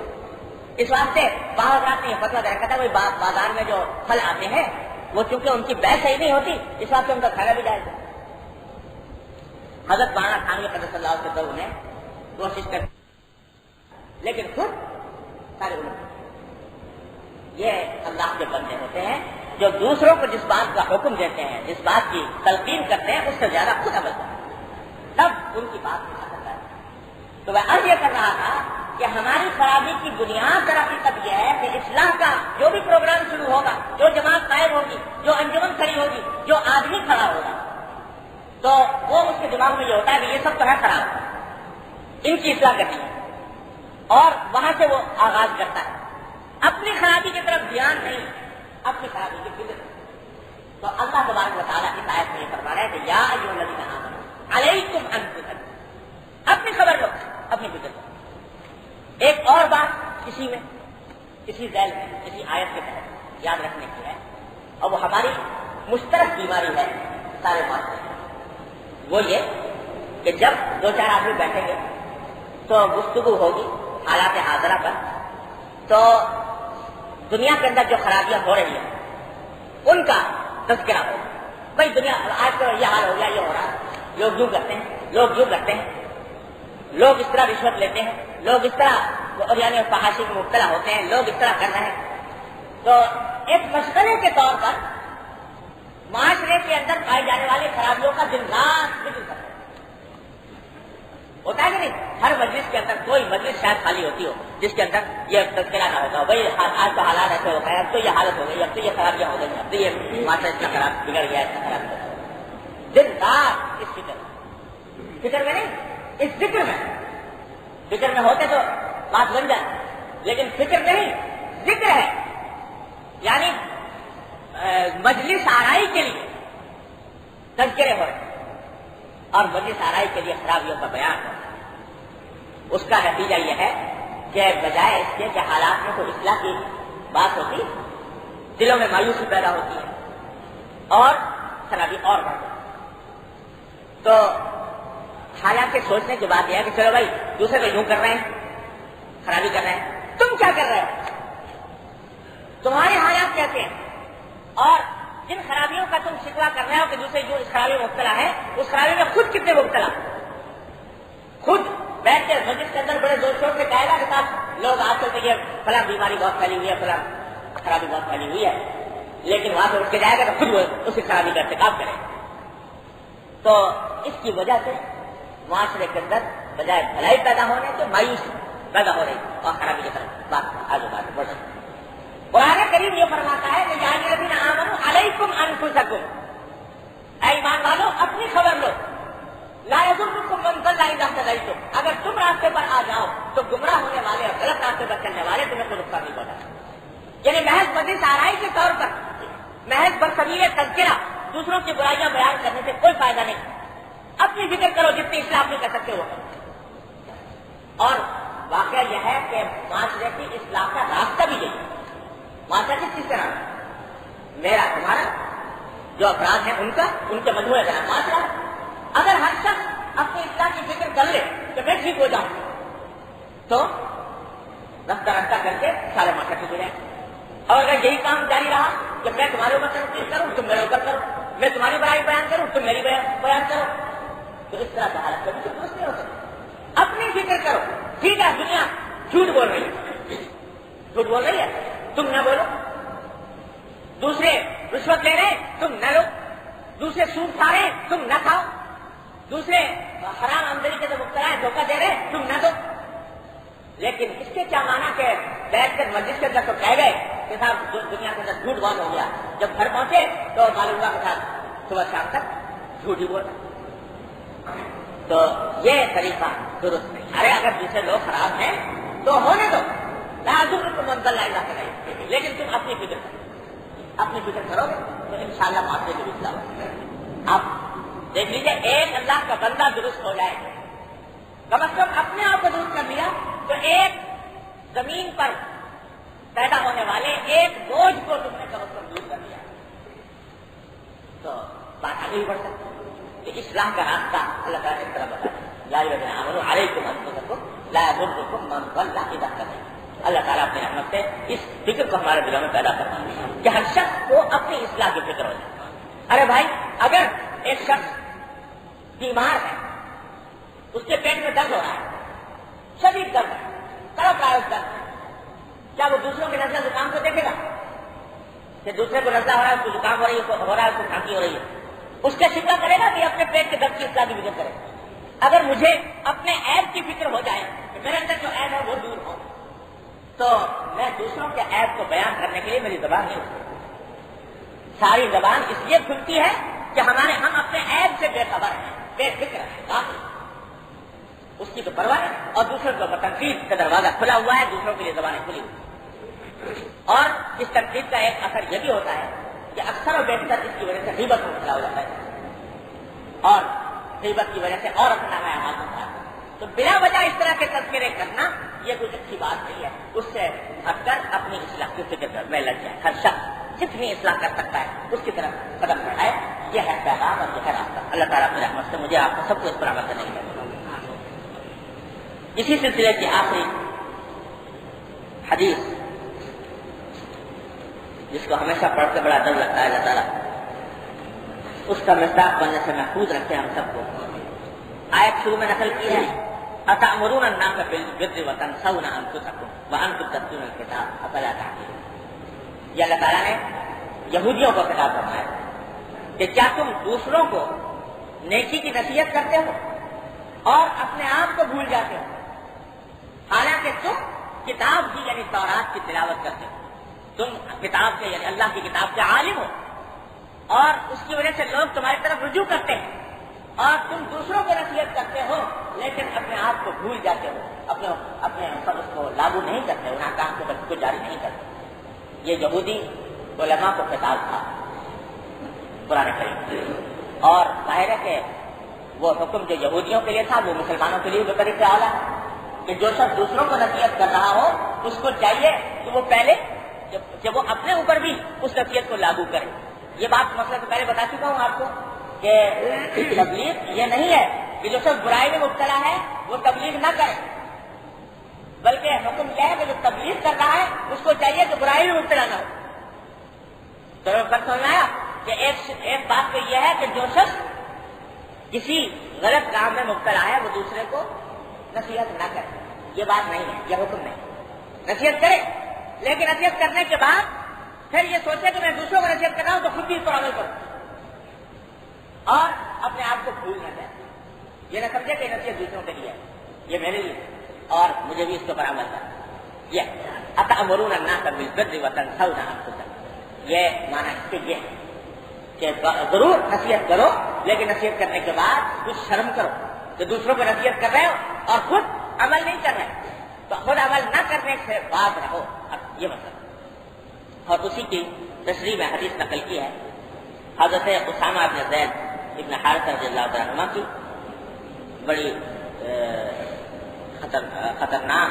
اس واسطے باغ آتے ہیں فتویٰ دے رکھا تھا کوئی بازار میں جو پھل آتے ہیں وہ چونکہ ان کی بیع صحیح نہیں ہوتی اس واسطے ان کا کھانا بھی جائز ہے. حضرت مولانا تھانوی قدس اللہ علیہ وسلم نے کوشش کر لیکن خود سارے یہ اللہ کے بندے ہوتے ہیں جو دوسروں کو جس بات کا حکم دیتے ہیں, جس بات کی تلقین کرتے ہیں اس سے زیادہ خود عمل کرتے ہیں, تب ان کی بات میں اثر ہے. تو میں عرض یہ کر رہا تھا کہ ہماری خرابی کی بنیاد در حقیقت یہ ہے کہ اصلاح کا جو بھی پروگرام شروع ہوگا, جو جماعت قائم ہوگی, جو انجمن کھڑی ہوگی, جو آدمی کھڑا ہوگا, تو وہ اس کے دماغ میں یہ ہوتا ہے کہ یہ سب تو ہے خراب, ان کی اصلاح کرنی ہے. اور وہاں سے وہ آغاز کرتا ہے. اپنی خرابی کی طرف دھیان نہیں, اپنی خرابی کی فکر. تو اللہ تبارک و تعالیٰ اس آیت میں یہ فرما رہے ہیں کہ یا ایھا الذین آمنوا علیکم انفسکم, اپنی خبر لو, اپنی فکر لو. ایک اور بات اسی میں, اسی ذیل میں, اسی آیت کے تحت یاد رکھنے کی ہے, اور وہ ہماری مشترک بیماری ہے سارے معاشرے میں. وہ یہ کہ جب دو چار آدمی بیٹھیں گے تو گفتگو ہوگی حالات حاضرہ پر, تو دنیا کے اندر جو خرابیاں ہو رہی ہیں ان کا تذکرہ ہوگا. بھائی دنیا آج تو یہ حال ہو گیا, یہ ہو رہا ہے, لوگ یوں کرتے ہیں, لوگ یوں کرتے ہیں, لوگ اس طرح رشوت لیتے ہیں, لوگ اس طرح یعنی فحاشی میں مبتلا ہوتے ہیں, لوگ اس طرح کر رہے ہیں. تو ایک مشغلے کے طور پر معاشرے کے اندر پائی جانے والی خرابیوں کا دن رات ذکر کرتے ہیں. ہوتا ہے کہ نہیں؟ ہر مجلس کے اندر کوئی مجلس شاید خالی ہوتی ہو جس کے اندر یہ تذکرہ نہ ہوتا ہو, بھائی آج تو حالات ایسے ہو گئے, اب تو یہ حالت ہو گئی, اب تو یہ خرابیاں ہو گئی, اب تو یہ معاشرہ اتنا خراب بگڑ گیا, اتنا خراب ہو گیا. دن رات اس فکر میں نہیں, اس ذکر میں. فکر میں ہوتے تو بات بن جائے, لیکن فکر نہیں, ذکر ہے. یعنی مجلس آرائی کے لیے تذکرے ہو رہے اور مجلس آرائی کے لیے خرابیوں کا بیان ہو رہا ہے. اس کا نتیجہ یہ ہے کہ بجائے اس کے کہ حالات میں تو اصلاح کی بات ہوتی, دلوں میں مایوسی پیدا ہوتی ہے اور خرابی اور بڑھ جاتی. تو حالانکہ سوچنے کی بات یہ ہے کہ چلو بھائی دوسرے کو یوں کر رہے ہیں, خرابی کر رہے ہیں, تم کیا کر رہے ہو, تمہارے حالات کیسے ہیں, اور جن خرابیوں کا تم شکوا کر رہے ہو کہ دوسرے جو اس خرابی میں مبتلا ہے اس خرابی میں خود کتنے مبتلا, خود بیٹھ کے مجلس کے اندر بڑے زور شور سے کہے گا کہ صاحب لوگ آج کل یہ فلاں بیماری بہت پھیلی ہوئی ہے, فلاں خرابی بہت پھیلی ہوئی ہے, لیکن وہاں سے اٹھ کے جائے گا تو خود وہ اسی خرابی کا ارتکاب کرے. تو اس کی وجہ سے معاشرے کے اندر بجائے بھلائی پیدا ہونے تو مایوسی پیدا ہو رہی اور خرابی کی طرف بات آگے بڑھ رہی. قرآن کریم یہ فرماتا ہے کہ یا الذین آمنوا علیکم انفسکم, اے ایمان والو اپنی خبر لو, لا یضرکم من ضل اذا اهتدیتم, اگر تم راستے پر آ جاؤ تو گمراہ ہونے والے اور غلط راستے پر چلنے والے تمہیں کوئی نقصان نہیں پہنچائے. یعنی محض مجلس آرائی کے طور پر, محض برسبیل تذکرہ دوسروں کی برائیاں بیان کرنے سے کوئی فائدہ نہیں. اپنی فکر کرو, جتنی اصلاح نہیں کر سکتے ہو. اور واقعہ یہ ہے کہ معاشرے کی اصلاح کا راستہ بھی یہی ہے. معاشرہ کس طرح میرا تمہارا جو افراد ہیں ان کا, ان کے مجموعے کا معاشرہ. اگر ہر شخص اپنی اصلاح کی فکر کر لے کہ میں ٹھیک ہو جاؤں تو رفتہ رفتہ کر کے سارے معاشرے ٹھیک ہو جائیں. اور اگر یہی کام جاری رہا کہ میں تمہارے اوپر تنقید کروں تم میرے اوپر کرو, میں تمہاری برائی بیان کروں تم میری بیان کرو, تو اس طرح کا حالت کبھی درست نہیں ہو سکتی. اپنی فکر کرو. ٹھیک ہے دنیا جھوٹ بول رہی ہے, جھوٹ بول رہی ہے, تم نہ بولو. دوسرے رشوت لے رہے تم نہ لو, دوسرے سود کھا رہے تم نہ کھاؤ, دوسرے حرام آمدنی کے مبتلا ہے دھوکہ دے رہے تم نہ دو. لیکن اس کے کیا مانا کہ بیٹھ کر مسجد کے اندر تو کہہ گئے کہ صاحب دنیا کے اندر جھوٹ بہت ہو گیا, جب گھر پہنچے تو معلوم ہوا کے ساتھ صبح شام تک جھوٹ ہی بولا. تو یہ طریقہ درست نہیں. ارے اگر دوسرے لوگ خراب ہیں تو ہونے دو, لا یضرکم من ضل اذا اهتدیتم, لیکن تم اپنی فکر کرو, اپنی فکر کرو تو انشاءاللہ معاشرے کی اصلاح ہوگی. آپ دیکھ لیجیے ایک اللہ کا بندہ درست ہو جائے, کم از کم اپنے آپ کو درست کر لیا تو ایک زمین پر پیدا ہونے والے ایک بوجھ کو تم نے کم از کم دور کر لیا تو بات آگے بھی بڑھ سکتی ہے. کہ اصلاح کا راستہ اللہ تعالیٰ اس طرح بتا یا الذین آمنوا علیکم انفسکم لا یضرکم من ضل اذا اهتدیتم. اللہ تعالیٰ اپنی رحمت سے اس فکر کو ہمارے دلوں میں پیدا کرتا ہے کہ ہر شخص کو اپنی اصلاح کی فکر ہو جائے. ارے بھائی اگر ایک شخص بیمار ہے, اس کے پیٹ میں درد ہو رہا ہے, شدید درد ہے, تڑپ رہا ہے اس درد, کیا وہ دوسروں کے نزلہ زکام کو دیکھے گا کہ دوسرے کو نزلہ ہو رہا ہے, اس کو زکام ہو رہی ہے, اس کو کھانسی ہو رہی ہے, اس کا شکوا کرے گا کہ اپنے پیٹ کے درد کی اصلاح کی فکر کرے. اگر مجھے اپنے عیب کی فکر ہو جائے کہ میرے اندر جو عیب ہے وہ دور ہو تو میں دوسروں کے عیب کو بیان کرنے کے لیے میری زبان نہیں اٹھتی. ساری زبان اس لیے کھلتی ہے کہ ہم اپنے عیب سے بے خبر ہیں, بے فکر ہیں. اس کی تو پرواہ ہے، اور دوسروں کے اوپر تنقید کا دروازہ کھلا ہوا ہے، دوسروں کے لیے زبانیں کھلی ہوئی۔ اور اس تنقید کا ایک اثر یہ بھی ہوتا ہے کہ اکثر و بیشتر اس کی وجہ سے غیبت میں مبتلا ہو جاتا ہے، اور غیبت کی وجہ سے اور اپنا اعمال ہوتا ہے۔ تو بلا وجہ اس طرح کے تذکرے کرنا یہ کوئی اچھی بات نہیں ہے، اس سے ہٹ کر اپنی اصلاح کی فکر میں لگ جائے۔ ہر شخص جتنی اصلاح کر سکتا ہے اس کی طرف قدم بڑھائے، یہ ہے پیغام اور یہ ہے راستہ۔ اللہ تعالیٰ کی رحمت سے مجھے آپ کو سب کو اس پر عمل کرنے کی توفیق عطا فرمائے۔ اسی سلسلے کی آخری حدیث جس کو ہمیشہ پڑھ کے بڑا ڈر لگتا ہے اللہ تعالیٰ اس کا مصداق بننے سے محفوظ رکھے ہم سب کو۔ آیت شروع میں نقل کی ہے، أَتَأْمُرُونَ النَّاسَ بِالْبِرِّ وَتَنْسَوْنَ أَنفُسَكُمْ وَأَنْتُمْ تَتْلُونَ الْكِتَابَ أَفَلَا تَعْقِلُونَ۔ یہ اللہ تعالیٰ نے یہودیوں کو خطاب فرمایا کہ کیا تم دوسروں کو نیکی کی نصیحت کرتے ہو اور اپنے آپ کو بھول جاتے ہو، حالانکہ تم کتاب کی یعنی تورات کی تلاوت کرتے ہو، تم کتاب کے یعنی اللہ کی کتاب کے عالم ہو، اور اس کی وجہ سے لوگ تمہاری طرف رجوع کرتے ہیں، اور تم دوسروں کو نصیحت کرتے ہو لیکن اپنے آپ کو بھول جاتے ہو، اپنے پر اس کو لاگو نہیں کرتے، ان احکام کو جاری نہیں کرتے۔ یہ یہودی علماء کو خطاب تھا قرآن کریم، اور ظاہر ہے کہ وہ حکم جو یہودیوں کے لیے تھا وہ مسلمانوں کے لیے بھی طریقہ اعلیٰ ہے کہ جو شخص دوسروں کو نصیحت کر رہا ہو اس کو چاہیے کہ وہ پہلے جب وہ اپنے اوپر بھی اس نصیحت کو لاگو کرے۔ یہ بات مسئلہ تو پہلے بتا چکا ہوں آپ کو کہ تبلیغ یہ نہیں ہے کہ جو شخص برائی میں مبتلا ہے وہ تبلیغ نہ کرے، بلکہ حکم یہ ہے کہ جو تبلیغ کر رہا ہے اس کو چاہیے کہ برائی میں مبتلا نہ ہو۔ تو فرق سمجھ آیا کہ ایک بات تو یہ ہے کہ جو شخص کسی غلط کام میں مبتلا ہے وہ دوسرے کو نصیحت نہ کرے، یہ بات نہیں ہے، یہ حکم نہیں، نصیحت کرے، لیکن نصیحت کرنے کے بعد پھر یہ سوچے کہ میں دوسروں کو نصیحت کر رہا ہوں تو خود بھی اس پر عمل کروں، اور اپنے آپ کو بھول نہ جائے، یہ نہ سمجھے کہ نصیحت دوسروں کے لیے ہے، یہ میرے لیے اور مجھے بھی اس کے اوپر عمل کرنا۔ یہ أَتَأْمُرُونَ النَّاسَ بِالْبِرِّ وَتَنْسَوْنَ أَنفُسَكُمْ، یہ معنی اس کے یہ ہے کہ ضرور نصیحت کرو لیکن نصیحت کرنے کے بعد کچھ شرم کرو کہ دوسروں کو نصیحت کر رہے ہو اور خود عمل نہیں کر رہے، تو خود عمل نہ کرنے سے بات رہو، اب یہ مطلب۔ اور اسی کی تشریح میں حدیث نقل کی ہے حضرت اسامہ بن زید ابن حارثہ رضی اللہ تعالیٰ عنہ کی، بڑی خطرناک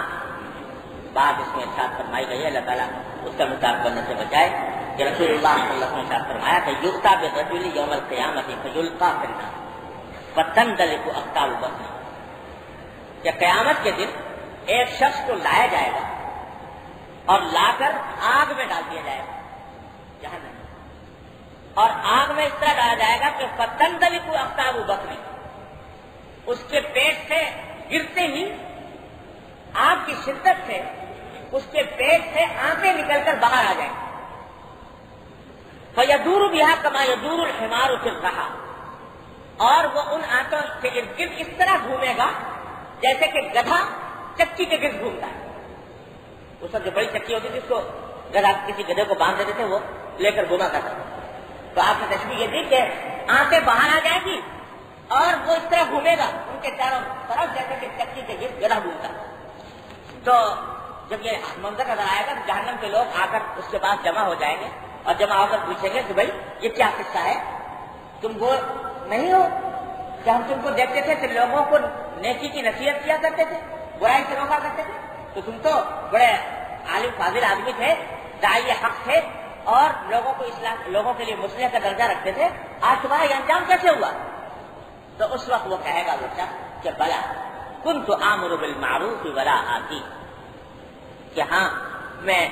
بات اس میں ارشاد فرمائی گئی ہے، اللہ تعالیٰ اس کا مطابق کرنے سے بچائے کہ رسول اللہ صلی اللہ علیہ وسلم نے ارشاد فرمایا کہ یؤتی بالرجل یوم القیامۃ فیلقی فی النار فتندلق اقطاب بصره، کہ قیامت کے دن ایک شخص کو لایا جائے گا اور لا کر آگ میں ڈال دیا جائے گا جہنم، اور آگ میں اس طرح ڈالا جائے گا کہ فتندلق اقطاب بصره، اس کے پیٹ سے گرتے ہی آگ کی شدت سے اس کے پیٹ سے آنکھیں نکل کر باہر آ جائیں، فیدور بہا کما یدور الحمار فی الرحا، اور وہ ان آنکھوں کے ارد گرد اس طرح گھومے گا جیسے کہ گدھا چکی کے گرد گھومتا ہے۔ اس وقت جو بڑی چکی ہوتی تھی اس کو گدھا کسی گدھے کو باندھ دیتے تھے، وہ لے کر گھوما کرتا تھا، تو آپ نے تشبیہ یہ دی کہ آنکھیں باہر آ جائیں گی اور وہ اس طرح گھومے گا ان کے چاروں طرف جیسے کہ چکی کے گرد گدھا گھومتا ہے۔ تو جب یہ منظر نظر آئے گا تو جہنم کے لوگ آ کر اس کے پاس جمع ہو جائیں گے اور جمع ہو کر پوچھیں گے کہ بھائی یہ کیا قصہ ہے، تم وہ نہیں ہو کہ ہم تم کو دیکھتے تھے کہ لوگوں کو نیکی کی نصیحت کیا کرتے تھے، برائی سے روکا کرتے تھے، تو تم تو بڑے عالم فاضل آدمی تھے، داعی حق تھے اور لوگوں کے لیے مصلح کا درجہ رکھتے تھے، آج تمہارا یہ انجام کیسے ہوا؟ تو اس وقت وہ کہے گا وہ شخص کہ بلا کنت آمر بالمعروف ولا آتی، کہ ہاں میں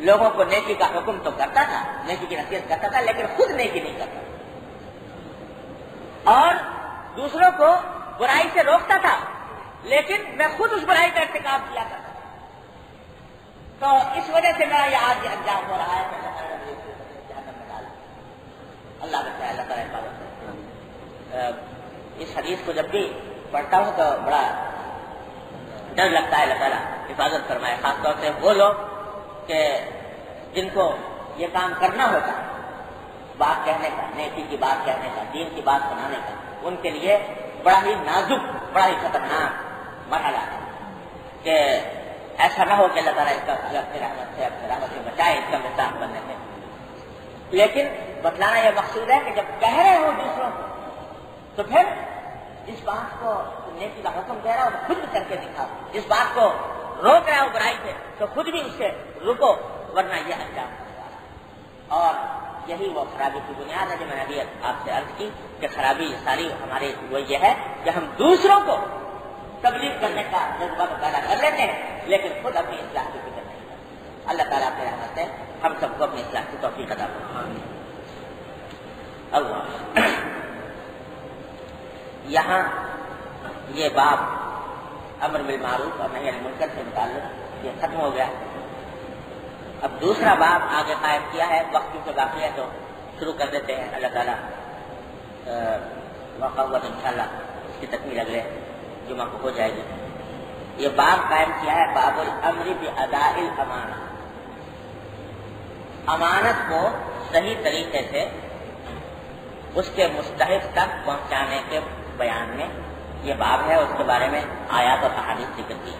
لوگوں کو نیکی کا حکم تو کرتا تھا، نیکی کی نصیحت کرتا تھا، لیکن خود نیکی نہیں کرتا، اور دوسروں کو برائی سے روکتا تھا لیکن میں خود اس برائی کا ارتکاب کیا کرتا تھا، تو اس وجہ سے میرا یہ آج انجام ہو رہا ہے۔ اللہ بچائے، اللہ تعالیٰ حفاظت کرے۔ اس حدیث کو جب بھی پڑھتا ہوں تو بڑا ڈر لگتا ہے، اللہ تعالیٰ حفاظت فرمائے، خاص طور سے وہ لوگ کہ جن کو یہ کام کرنا ہوتا ہے، بات کہنے کا، نیکی کی بات کہنے کا، دین کی بات سنانے کا، ان کے لیے بڑا ہی نازک، بڑا ہی خطرناک مرحلہ ہے کہ ایسا نہ ہو کہ اللہ تعالیٰ اس کا اپنی رحمت سے بچائے اس کا مستحق بننے سے. لیکن بتلانا یہ مقصود ہے کہ جب کہہ رہے ہو دوسروں کو تو پھر جس بات کو نیکی کا حکم دے رہا ہو تو خود بھی کر کے دکھاؤ, جس بات کو روک رہا ہو برائی سے تو خود بھی اس سے رکو, ورنہ یہ انجام ہوگا. اور یہی وہ خرابی کی بنیاد ہے جو میں نے ابھی آپ سے عرض کی کہ خرابی ساری ہمارے وہ یہ ہے کہ ہم دوسروں کو تبلیغ کرنے کا جذبہ پیدا کر لیتے ہیں لیکن خود اپنی اصلاح کی فکر نہیں کرتے. اللہ تعالیٰ کی رحمت سے ہم سب کو اپنی اصلاح کی توفیق عطا فرمائے. اللہ یہاں یہ باب امر بالمعروف اور نہی عن المنکر سے متعلق یہ ختم ہو گیا. اب دوسرا باب آگے قائم کیا ہے, وقت کیونکہ باقی ہے تو شروع کر دیتے ہیں. اللہ تعالیٰ موقع ہوا تو انشاءاللہ اس کی تکمیل اگلے جمعہ کو ہو جائے گی. یہ باب قائم کیا ہے باب الامر باداء الامانہ, امانت کو صحیح طریقے سے اس کے مستحق تک پہنچانے کے بیان میں یہ باب ہے. اس کے بارے میں آیات اور احادیث ذکر کی.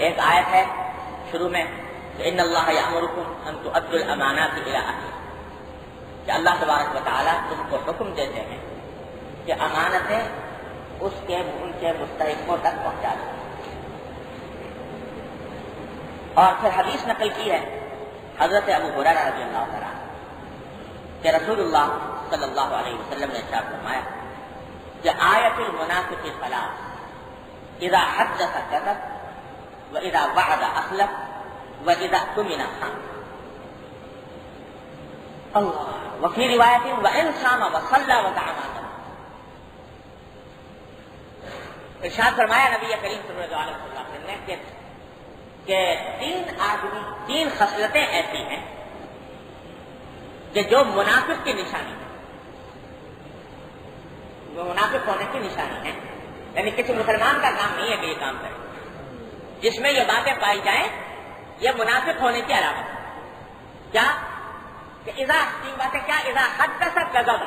ایک آیت ہے شروع میں کہ ان اللہ یامرکم ان تؤدوا الامانات الی اہلہا, کہ اللہ تبارک و تعالیٰ تم کو حکم دیتے ہیں کہ امانتیں ان کے مستحقوں تک پہنچا دیں. اور پھر حدیث نقل کی ہے حضرت ابو ہریرہ رضی اللہ عنہ کہ رسول اللہ صلی اللہ علیہ وسلم نے ارشاد فرمایا کہ آیت المنافق ثلاث اذا حدث كذب واذا وعد اخلف واذا اؤتمن خان. اللہ وفي روایت وان صام وصلى وزعم. ارشاد فرمایا نبی کریم صلی اللہ علیہ وسلم نے کہ تین خصلتیں ایسی ہیں کہ جو منافق کی نشانی ہے, جو منافق ہونے کی نشانی ہے. یعنی کسی مسلمان کا کام نہیں ہے کہ یہ کام کرے. جس میں یہ باتیں پائی جائیں یہ منافق ہونے کی علامت ہے. کیا کہ تین باتیں کیا, اذا حدث کذب,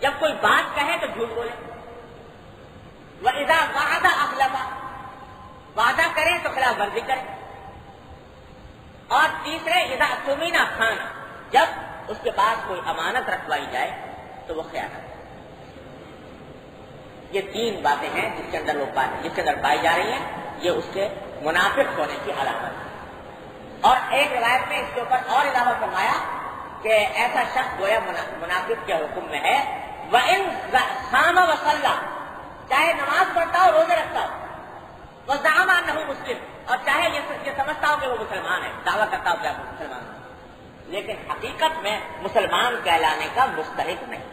جب کوئی بات کہے تو جھوٹ بولے, وَإِذَا وَعَدَ أَخْلَفَ, وعدہ کرے تو خلاف ورزی کرے, اور تیسرے اذا اؤتمن خان, جب اس کے پاس کوئی امانت رکھوائی جائے تو وہ خیانت. یہ تین باتیں ہیں جس کے اندر پائی جا رہی ہیں, یہ اس کے منافق ہونے کی علامت ہے. اور ایک روایت میں اس کے اوپر اور اضافہ فرمایا کہ ایسا شخص گویا منافق کے حکم میں ہے, وَإِن صَامَ وَصَلَّى, چاہے نماز پڑھتا ہو روزے رکھتا ہو, وَزَعَمَ أَنَّهُ مُسْلِمٌ, اور چاہے یہ سمجھتا ہو کہ وہ مسلمان ہے, دعویٰ کرتا ہو کہ وہ مسلمان ہے, لیکن حقیقت میں مسلمان کہلانے کا مستحق نہیں,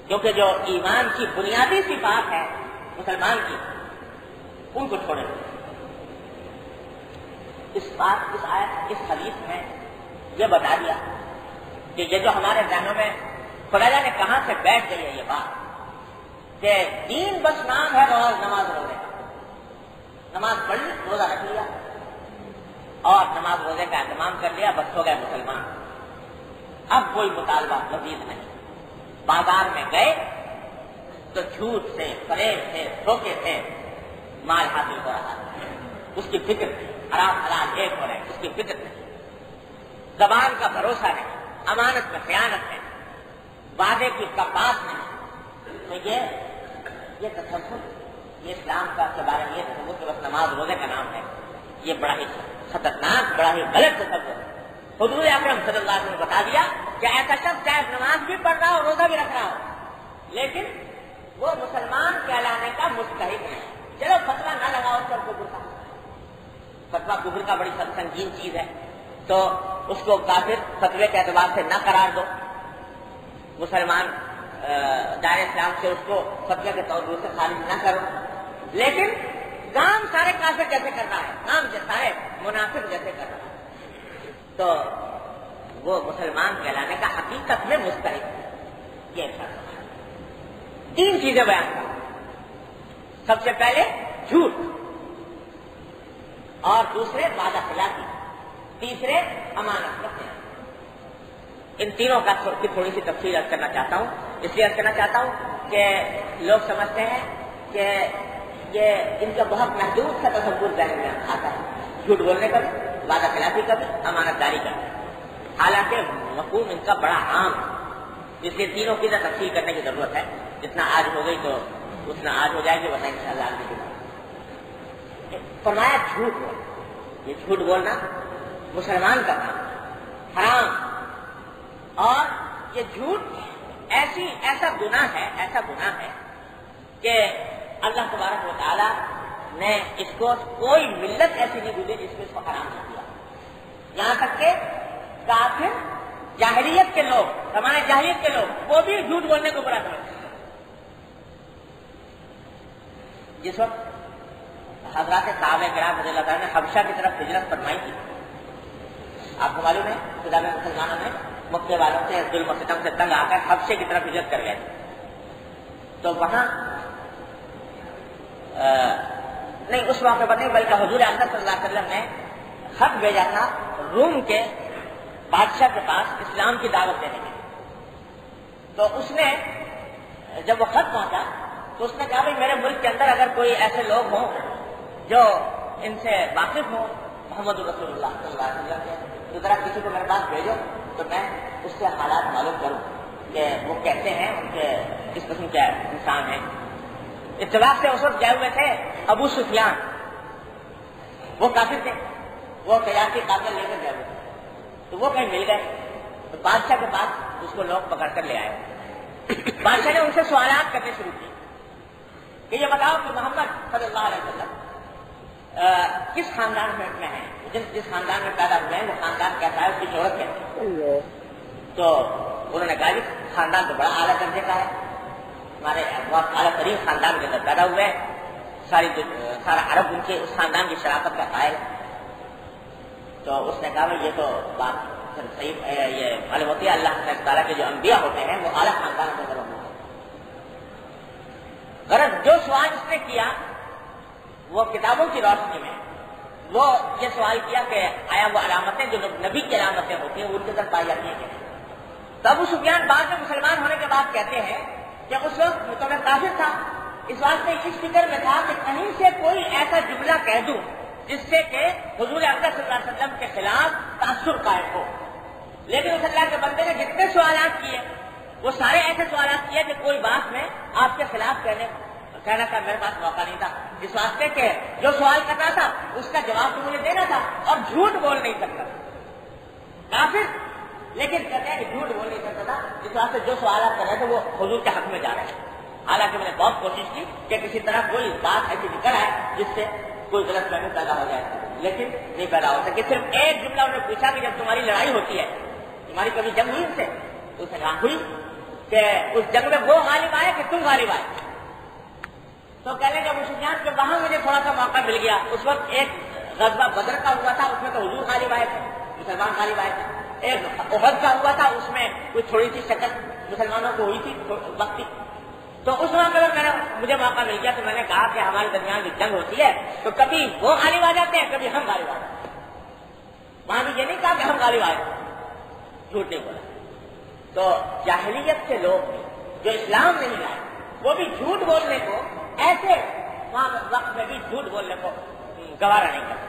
کیونکہ جو ایمان کی بنیادی صفات ہے مسلمان کی ان کو چھوڑے. اس آیت اس حدیث میں یہ بتا دیا کہ یہ جو ہمارے ذہنوں میں خدا نے کہاں سے بیٹھ گئی ہے یہ بات کہ دین بس نام ہے نماز روزے, نماز پڑھ لی, روزہ رکھ لیا اور نماز روزے کا اہتمام کر لیا, بس ہو گئے مسلمان. اب کوئی مطالبہ مزید نہیں. بازار میں گئے تو جھوٹ سے, فریب سے, دھوکے سے مال حاصل ہو رہا ہے, اس کی فکر نہیں, حرام حلال ایک ہو رہے ہیں, اس کی فکر نہیں, زبان کا بھروسہ نہیں, امانت میں خیانت ہے, وعدے کی کفات نہیں. تو یہ تصور, یہ اسلام کا کے بارے میں یہ تصور کہ بس نماز روزے کا نام ہے, یہ بڑا ہی خطرناک, بڑا ہی غلط تصور ہے. حضور اکرم صلی اللہ علیہ وسلم نے بتا دیا کہ ایسا شخص چاہے نماز بھی پڑھ رہا ہو, روزہ بھی رکھ رہا ہو, لیکن وہ مسلمان کہلانے کا مستحق نہیں. چلو فتویٰ نہ لگاؤ اس پر کفر کا, فتویٰ کفر کا بڑی سنگین چیز ہے, تو اس کو کافر فتوے کے اعتبار سے نہ قرار دو, مسلمان دائرہ اسلام سے اس کو فتوے کے طور سے خارج نہ کرو, لیکن کام سارے کافر جیسے کر رہا ہے, کام سارے منافق جیسے کر رہا ہے, تو وہ مسلمان کہلانے کا حقیقت میں مستحق ہے. یہ تین چیزیں بیان کروں. سب سے پہلے جھوٹ, اور دوسرے وعدہ خلافی, تیسرے امانت رکھنا. ان تینوں کا تھوڑی سی تفصیل عرض کرنا چاہتا ہوں. اس لیے عرض کرنا چاہتا ہوں کہ لوگ سمجھتے ہیں کہ یہ ان کا بہت محدود سا تصور ذہن میں آتا ہے، جھوٹ بولنے کا بھی، وعدہ خلافی کا بھی، امانت داری کا بھی، حالانکہ مفہوم ان کا بڑا عام ہے، جس کے تینوں کی تفصیل کرنے کی ضرورت ہے، جتنا آج ہو گئی تو اتنا آج ہو جائے گی، ورنہ انشاءاللہ آگے کی بات۔ فرمایا جھوٹ بولنا، یہ جھوٹ بولنا مسلمان کا کام حرام، اور یہ جھوٹ ایسا گناہ ہے کہ اللہ تبارک و تعالی نے اس کو کوئی ملت ایسی نہیں گزری جس میں اس کو حرام نہ کیا، یہاں تک کہ کافر جاہلیت کے لوگ، زمانہ جاہلیت کے لوگ، وہ بھی جھوٹ بولنے کو برا سمجھتے ہیں۔ جس وقت حضرات صحابہ کرام رضی اللہ تعالیٰ نے حبشہ کی طرف ہجرت فرمائی تھی، آپ کو معلوم ہے ابتدا میں مسلمانوں نے مکے والوں سے ظلم و ستم سے تنگ آ کر حبشے کی طرف ہجرت کر گئے، تو وہاں نہیں اس موقع پر نہیں بلکہ حضور اکرم صلی اللہ علیہ وسلم نے خط بھیجا تھا روم کے بادشاہ کے پاس اسلام کی دعوت دینے کے، تو اس نے جب وہ خط پہنچا تو اس نے کہا بھائی میرے ملک کے اندر اگر کوئی ایسے لوگ ہوں جو ان سے واقف ہوں محمد رسول اللہ صلی اللہ علیہ وسلم کے، تو ذرا کسی کو میرے پاس بھیجو تو میں اس سے حالات معلوم کروں کہ وہ کیسے ہیں، ان کے کس قسم کے انسان ہیں۔ اتفاق سے اس وقت گئے ہوئے تھے ابو سفیان، وہ کافر تھے، وہ قیاسی قاتل لے کر گئے ہوئے تھے، تو وہ کہیں مل گئے، تو بادشاہ کے پاس اس کو لوگ پکڑ کر لے آئے۔ بادشاہ نے ان سے سوالات کرنے شروع کیے کہ یہ بتاؤ کہ محمد صلی اللہ علیہ وسلم کس خاندان میں ہیں، جس خاندان میں پیدا ہوئے ہیں وہ خاندان کیسا ہے، اس کی شہرت کیسی ہے؟ تو انہوں نے کہا کہ خاندان تو بڑا اعلیٰ درجے کا ہے، ہمارے بہت اعلیٰ ترین خاندان کے اندر پیدا ہوئے ہیں، سارا عرب ان کے اس خاندان کی شرافت کا قائل ہے۔ تو اس نے کہا یہ تو بات صحیح یہ معلوم ہوتی ہے، اللہ تعالیٰ کے جو انبیاء ہوتے ہیں وہ اعلیٰ خاندان سے ضرور ہوتے ہیں۔ غرض جو سوال اس نے کیا وہ کتابوں کی روشنی میں، وہ یہ سوال کیا کہ آیا وہ علامتیں جو نبی کی علامتیں ہوتی ہیں ان کے اندر پائی جاتی ہیں کہ نہیں؟ تو ابو سفیان بعد میں مسلمان ہونے کے بعد کہتے ہیں کہ اس وقت تو میں کافر تھا، اس واسطے اس فکر میں تھا کہ کہیں سے کوئی ایسا جملہ کہہ دوں جس سے کہ حضور اکرم صلی اللہ علیہ وسلم کے خلاف تاثر قائم ہو، لیکن اس اللہ کے بندے نے جتنے سوالات کیے وہ سارے ایسے سوالات کیے کہ کوئی بات میں آپ کے خلاف کہنا کا میرے پاس موقع نہیں تھا، اس واسطے کہ جو سوال کرنا تھا اس کا جواب تو مجھے دینا تھا اور جھوٹ بول نہیں سکتا کافر، لیکن کہتے ہیں کہ جھوٹ بول نہیں سکتا تھا، اس واسطے جو سوالات کر رہے تھے وہ حضور کے حق میں جا رہے ہیں۔ حالانکہ میں نے بہت کوشش کی کہ کسی طرح کوئی بات ایسی نکل آئے جس سے کوئی غلط فہمی پیدا ہو جائے، لیکن نہیں پیدا ہو سکے۔ صرف ایک جملہ انہوں نے پوچھا کہ جب تمہاری لڑائی ہوتی ہے، تمہاری کبھی جنگ ہوئی ان سے؟ تو اس نے کہا ہوئی، کہ اس جنگ میں وہ غالب آئے کہ تم غالب آئے؟ تو کہنے کا مسلمان کہ وہاں مجھے تھوڑا سا موقع مل گیا، اس وقت ایک غزوہ بدر کا ہوا تھا، اس میں تو حضور غالب آئے تھے، مسلمان غالب آئے تھے، ایک احد کا ہوا تھا، اس میں کوئی تھوڑی سی شکست مسلمانوں کو ہوئی تھی وقتی، تو اس موقع میں مجھے موقع مل گیا تو میں نے کہا کہ ہمارے درمیان جو جنگ ہوتی ہے تو کبھی وہ غالب آ جاتے ہیں، کبھی ہم غالب آ جاتے ہیں، وہاں بھی یہ نہیں کہا کہ ہم غالب آئے، جھوٹ نہیں بولا۔ تو جاہلیت کے لوگ جو اسلام نہیں لائے وہ بھی جھوٹ بولنے کو ایسے وقت میں بھی جھوٹ بولنے کو گوارا نہیں کرتے،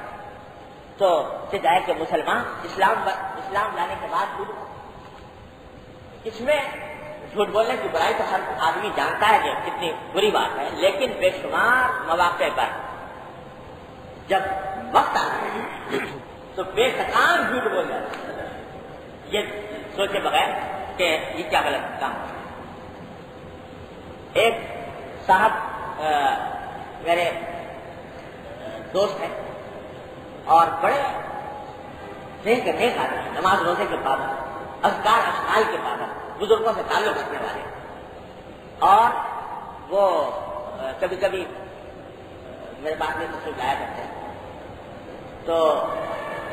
تو سجائے کہ مسلمان اسلام لانے کے بعد جھوٹ، اس میں جھوٹ بولنے کی برائی تو ہر آدمی جانتا ہے کہ کتنی بری بات ہے، لیکن بے شمار مواقع پر جب وقت آتا ہے تو بے تکان جھوٹ بول جاتا ہے، یہ سوچے بغیر کہ یہ کیا غلط کام ہے۔ ایک صاحب میرے دوست ہیں اور بڑے نیک آدمی، نماز روزے کے پابند، اذکار اشعار کے پابند، بزرگوں سے تعلق رکھنے والے، اور وہ کبھی کبھی میرے پاس میں تشریف لایا کرتے ہیں، تو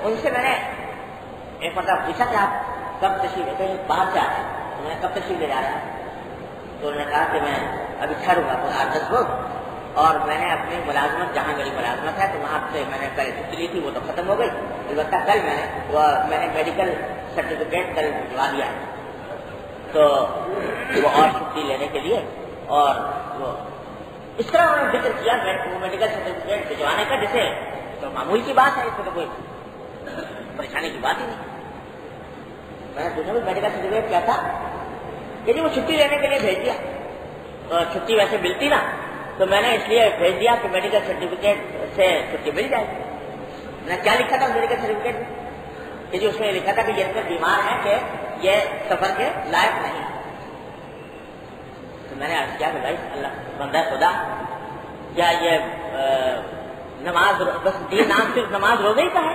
ان سے میں نے ایک مرتبہ پوچھا کہ آپ کب تشریف کہیں باہر سے آتے ہیں، تو میں نے کب تشریف لے جا رہا ہے؟ تو انہوں نے کہا کہ میں ابھی ٹھہروں گا تو 8-10 روز، اور میں نے اپنی ملازمت جہاں میری ملازمت ہے تو وہاں سے میں نے کل چھٹی لی تھی، وہ تو ختم ہو گئی، البتہ کل میں نے میڈیکل سرٹیفکیٹ کل بھجوا دیا ہے، تو وہ اور چھٹی لینے کے لیے، اور وہ اس طرح انہوں نے ذکر کیا میڈیکل سرٹیفکیٹ بھجوانے کا، جیسے تو معمول کی بات ہے، اس میں تو کوئی پریشانی کی بات ہی نہیں۔ میں نے پوچھا میڈیکل سرٹیفکیٹ کیا تھا کہ جی وہ چھٹی لینے کے لیے بھیج دیا، تو چھٹی ویسے ملتی نا، تو میں نے اس لیے بھیج دیا کہ میڈیکل سرٹیفکیٹ سے چھٹی مل جائے گی۔ میں نے کیا لکھا تھا میڈیکل سرٹیفکیٹ میں کہ جی اس میں لکھا تھا کہ یہ اتنے بیمار ہیں کہ یہ سفر کے لائق نہیں۔ تو میں نے عرض کیا کہ بھائی اللہ بندہ خدا، کیا یہ نماز بس یہ نام صرف نماز روزے ہی کا ہے،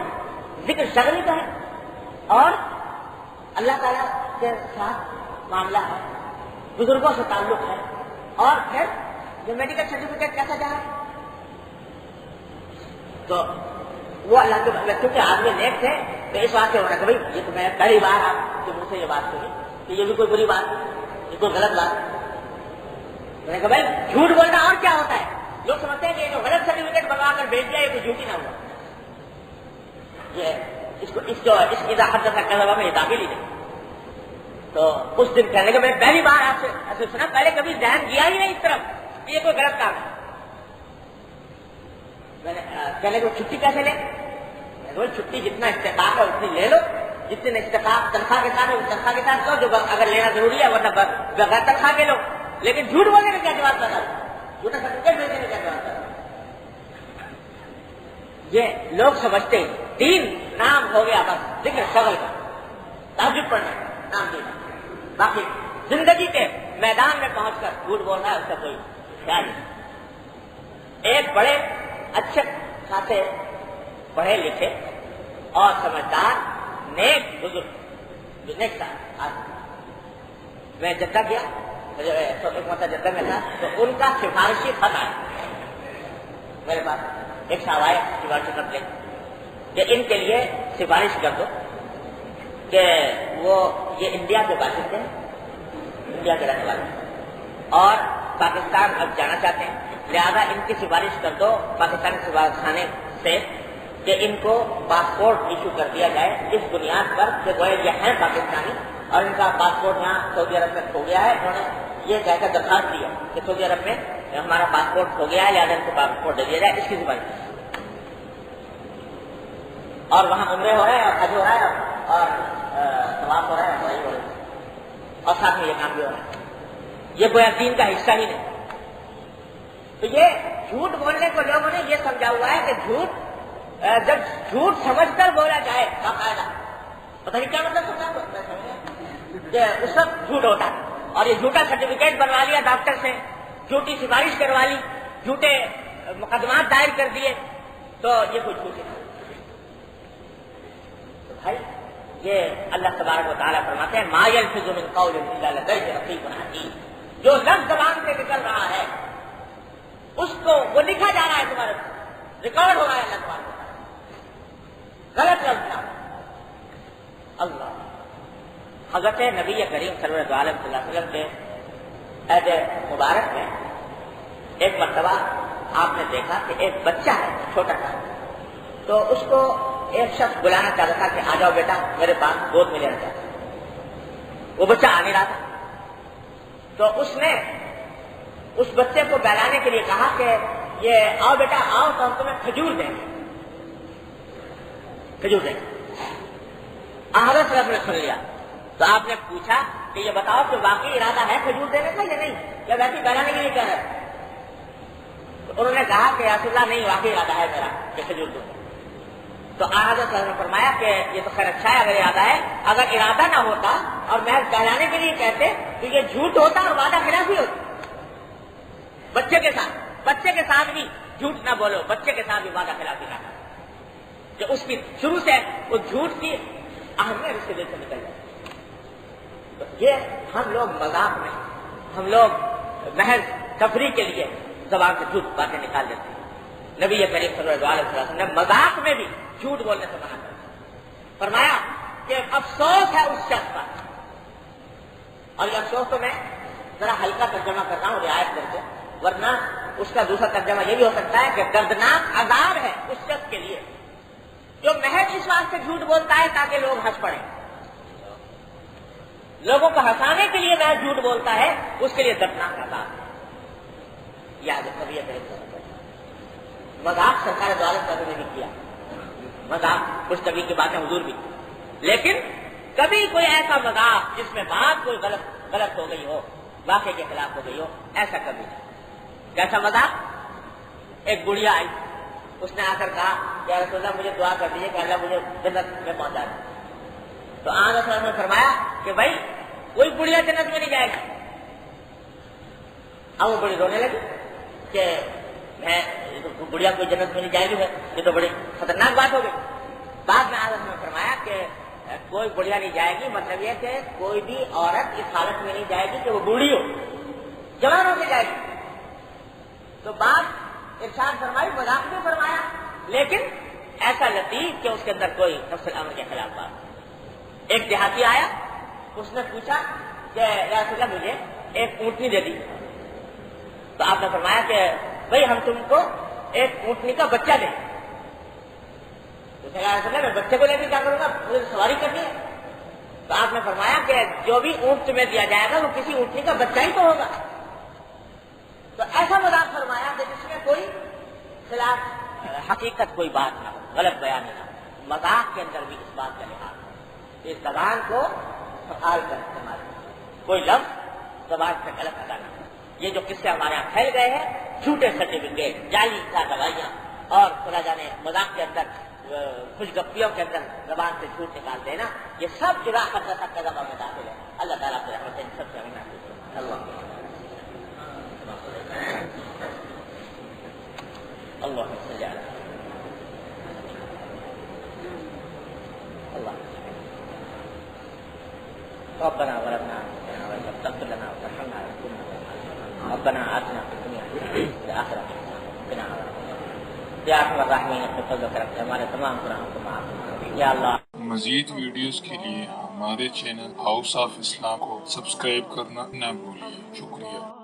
ذکر شغلی کا ہے، اور اللہ تعالیٰ کے ساتھ معاملہ ہے، بزرگوں سے تعلق ہے، اور پھر جو میڈیکل سرٹیفکیٹ کیسا جا رہا ہے؟ تو وہ اللہ کے کیونکہ آدمی نیک تھے تو اس بات سے ہونا کہ بھائی یہ تو میں پہلی بار آپ کے منہ سے یہ بات سنی کہ یہ بھی کوئی بری بات نہیں، یہ کوئی غلط بات نہیں۔ میں نے کہا بھائی جھوٹ بولنا اور کیا ہوتا ہے؟ لوگ سمجھتے ہیں کہ جو غلط سرٹیفکیٹ بنوا کر بھیج دیا یہ کوئی جھوٹ ہی نہ ہوا، یہ اس اضافت کا میں یہ داخل ہی نہیں۔ تو اس دن کہنے کہ میں پہلی بار آپ سے ایسے سنا، پہلے کبھی ذہن گیا ہی نہیں اس طرف کہ یہ کوئی غلط کام ہے۔ میں نے کہنے کو چھٹی کیسے لیں؟ چھٹی جتنا استحقاق ہے اتنی لے لو، جتنے استحقاق تنخواہ کے ساتھ ہے اس تنخواہ کے ساتھ لو، جو اگر لینا ضروری ہے، ورنہ بغیر تنخواہ کے لو۔ لیکن جھوٹ بولنے کا کیا جواب تھا؟ جھوٹا سرٹیفکیٹ بھیجنے کا کیا جواب تھا؟ یہ لوگ سمجھتے ہیں دین نام ہو گیا بس ذکر شغل کا، تہجد پڑھنا نام دین، باقی زندگی کے میدان میں پہنچ کر جھوٹ بولنا ہے اس کا کوئی خیال نہیں۔ ایک بڑے اچھے خاصے پڑھے لکھے اور سمجھدار نیک بزرگ جو نیک تھا، میں جدہ گیا، ایک مرتبہ جدہ میں تھا، تو ان کا سفارشی خط آیا میرے پاس، ایک صاحب آئے سفارشی خط لے کہ ان کے لیے سفارش کر دو کہ وہ یہ انڈیا کے باشندے ہیں، انڈیا کے رہنے والے، اور پاکستان اب جانا چاہتے ہیں، لہذا ان کی سفارش کر دو پاکستان کے سفارت خانے سے کہ ان کو پاسپورٹ ایشو کر دیا جائے اس بنیاد پر کہ وہ یہ ہیں پاکستانی اور ان کا پاسپورٹ یہاں سعودی عرب میں کھو گیا ہے۔ انہوں نے یہ کہہ کر درخواست دی ہے کہ سعودی عرب میں ہمارا پاسپورٹ کھو گیا ہے، لہٰذا ان کو پاسپورٹ دے دیا جائے، اس کی سفارش۔ اور وہاں عمرے ہو رہے ہیں اور حج ہو رہا ہے اور طواف ہو رہا ہے اور ہو رہا ہے، اور ساتھ میں یہ کام بھی ہو رہا ہے، یہ گویا دین کا حصہ ہی نہیں۔ تو یہ جھوٹ بولنے کو لوگوں نے یہ سمجھا ہوا ہے کہ جھوٹ جب جھوٹ سمجھ کر بولا جائے باقاعدہ، پتہ نہیں کیا مطلب سمجھا کہ اس وقت جھوٹ ہوتا ہے، اور یہ جھوٹا سرٹیفکیٹ بنوا لیا ڈاکٹر سے، جھوٹی سفارش کروا لی، جھوٹے مقدمات دائر کر دیے، تو یہ کوئی جھوٹ نہیں۔ تو بھائی یہ اللہ تبارک و تعالیٰ فرماتے ہیں ما یلفظ من قول الا لدیہ رقیب عتید، جو لفظ زبان سے نکل رہا ہے اس کو وہ لکھا جا رہا ہے، تمہارے ریکارڈ ہو رہا ہے اللہ تبارک و تعالیٰ، غلط لفظ نہ اللہ۔ حضرت نبی کریم صلی اللہ علیہ وسلم کے عہد مبارک میں ایک مرتبہ آپ نے دیکھا کہ ایک بچہ ہے چھوٹا سا، تو اس کو ایک شخص بلانا چاہتا تھا کہ آ جاؤ بیٹا میرے پاس گود میں لینا چاہتا ہے، وہ بچہ آ نہیں رہا تھا، تو اس نے اس بچے کو بہلانے کے لیے کہا کہ یہ آؤ بیٹا آؤ تو ہم تمہیں کھجور دیں گے، کھجور دیں گے۔ حضرت صلی اللہ علیہ وسلم نے سن لیا تو آپ نے پوچھا کہ یہ بتاؤ کہ واقعی ارادہ ہے کھجور دینے کا یا نہیں، یا ویسے بہلانے کے لیے کہہ رہے ہیں؟ تو انہوں نے کہا کہ یا رسول اللہ نہیں، واقعی ارادہ ہے میرا کہ کھجور دوں۔ تو حضرت صلی اللہ علیہ وسلم نے فرمایا کہ یہ تو خیر اچھا ہے اگر ارادہ ہے، اگر ارادہ نہ ہوتا اور محض بہلانے کے لیے کہتے تو یہ جھوٹ ہوتا اور وعدہ خلافی ہوتی۔ بچے کے ساتھ بھی جھوٹ نہ بولو، بچے کے ساتھ بھی وعدہ خلافی نہ کرو، کہ اس کی شروع سے اس جھوٹ کی اہمیت اس کے دل سے نکل جائے۔ تو یہ ہم لوگ مذاق میں، ہم لوگ محض تفریح کے لیے زبان سے جھوٹ باتیں نکال دیتے ہیں۔ نبی کریم صلی اللہ علیہ وسلم نے مذاق میں بھی جھوٹ بولنے سے منع کر فرمایا کہ افسوس ہے اس شخص پر، اور یہ افسوس تو میں ذرا ہلکا ترجمہ کر رہا ہوں رعایت کر کے، ورنہ اس کا دوسرا ترجمہ یہ بھی ہو سکتا ہے کہ دردناک عذاب ہے اس شخص کے لیے جو محض اس واسطے جھوٹ بولتا ہے تاکہ لوگ ہنس پڑیں، لوگوں کو ہنسانے کے لیے محض جھوٹ بولتا ہے، اس کے لیے دردناک عذاب ہے۔ یاد کبھی مذاق سرکار دو عالم کا بھی کیا، مذاق کچھ کبھی کی باتیں حضور بھی، لیکن کبھی کوئی ایسا مذاق جس میں بات کوئی غلط ہو گئی ہو، واقعے کے خلاف ہو گئی ہو، ایسا کبھی نہیں۔ کیسا مذاق؟ ایک بڑھیا آئی، اس نے آ کر کہا یا رسول اللہ مجھے دعا کر دیجیے کہ اللہ مجھے جنت میں پہنچا دے۔ تو آن رسول نے فرمایا کہ بھائی کوئی بڑھیا جنت میں نہیں جائے گی۔ اب وہ بڑی رونے لگی کہ میں بڑھیا کوئی جنت میں نہیں جائے گی، یہ تو بڑی خطرناک بات ہو گئی۔ بعد میں آن رسول نے فرمایا کہ کوئی بڑھیا نہیں جائے گی، مطلب یہ کہ کوئی بھی عورت اس حالت میں نہیں جائے گی کہ وہ بوڑھی ہو، جوان ہو کے جائے گی۔ تو بات ارشاد فرمائی، مذاق بھی فرمایا، لیکن ایسا لطیف کہ اس کے اندر کوئی نفس الامر کے خلاف بات۔ ایک دیہاتی آیا، اس نے پوچھا کہ یا رسول اللہ مجھے ایک اونٹنی دے دی۔ تو آپ نے فرمایا کہ بھائی ہم تم کو ایک اونٹنی کا بچہ دیں۔ تو یا رسول اللہ میں بچے کو لے کے کیا کروں گا، مجھے سواری کرنی ہے۔ تو آپ نے فرمایا کہ جو بھی اونٹ تمہیں دیا جائے گا وہ کسی اونٹنی کا بچہ ہی تو ہوگا۔ تو ایسا مذاق فرمایا کہ جس میں کوئی خلاف حقیقت کوئی بات نہ ہو، غلط بیان نہ ہو۔ مذاق کے اندر بھی اس بات کا لحاظ ہے، اس زبان کو فعال کر استعمال، کوئی لفظ زبان سے غلط ادا نہ ہو۔ یہ جو قصے ہمارے یہاں پھیل گئے ہیں، جھوٹے سرٹیفکیٹ، جعلی دوائیاں، اور خدا جانے مذاق کے اندر، خوش گپیوں کے اندر زبان سے جھوٹ نکال دینا، یہ سب جراحت کا قدم میں داخل ہے۔ اللہ تعالیٰ کی رحمت سے سب سے ہمیں محفوظ کرے۔ اللہ اللهم صل على الله ربنا ظلمنا انفسنا وان لم تغفر لنا وترحمنا لنكونن من الخاسرين ربنا آتنا في الدنيا حسنة وفي الآخرة حسنة وقنا عذاب النار یا ارحم الراحمین اپنے فضل و کرم سے ہمارے تمام گناہوں کو معاف فرما یا اللہ۔ مزید ویڈیوز کے لیے ہمارے چینل ہاؤس آف اسلام کو سبسکرائب کرنا نہ بھولیے۔ شکریہ۔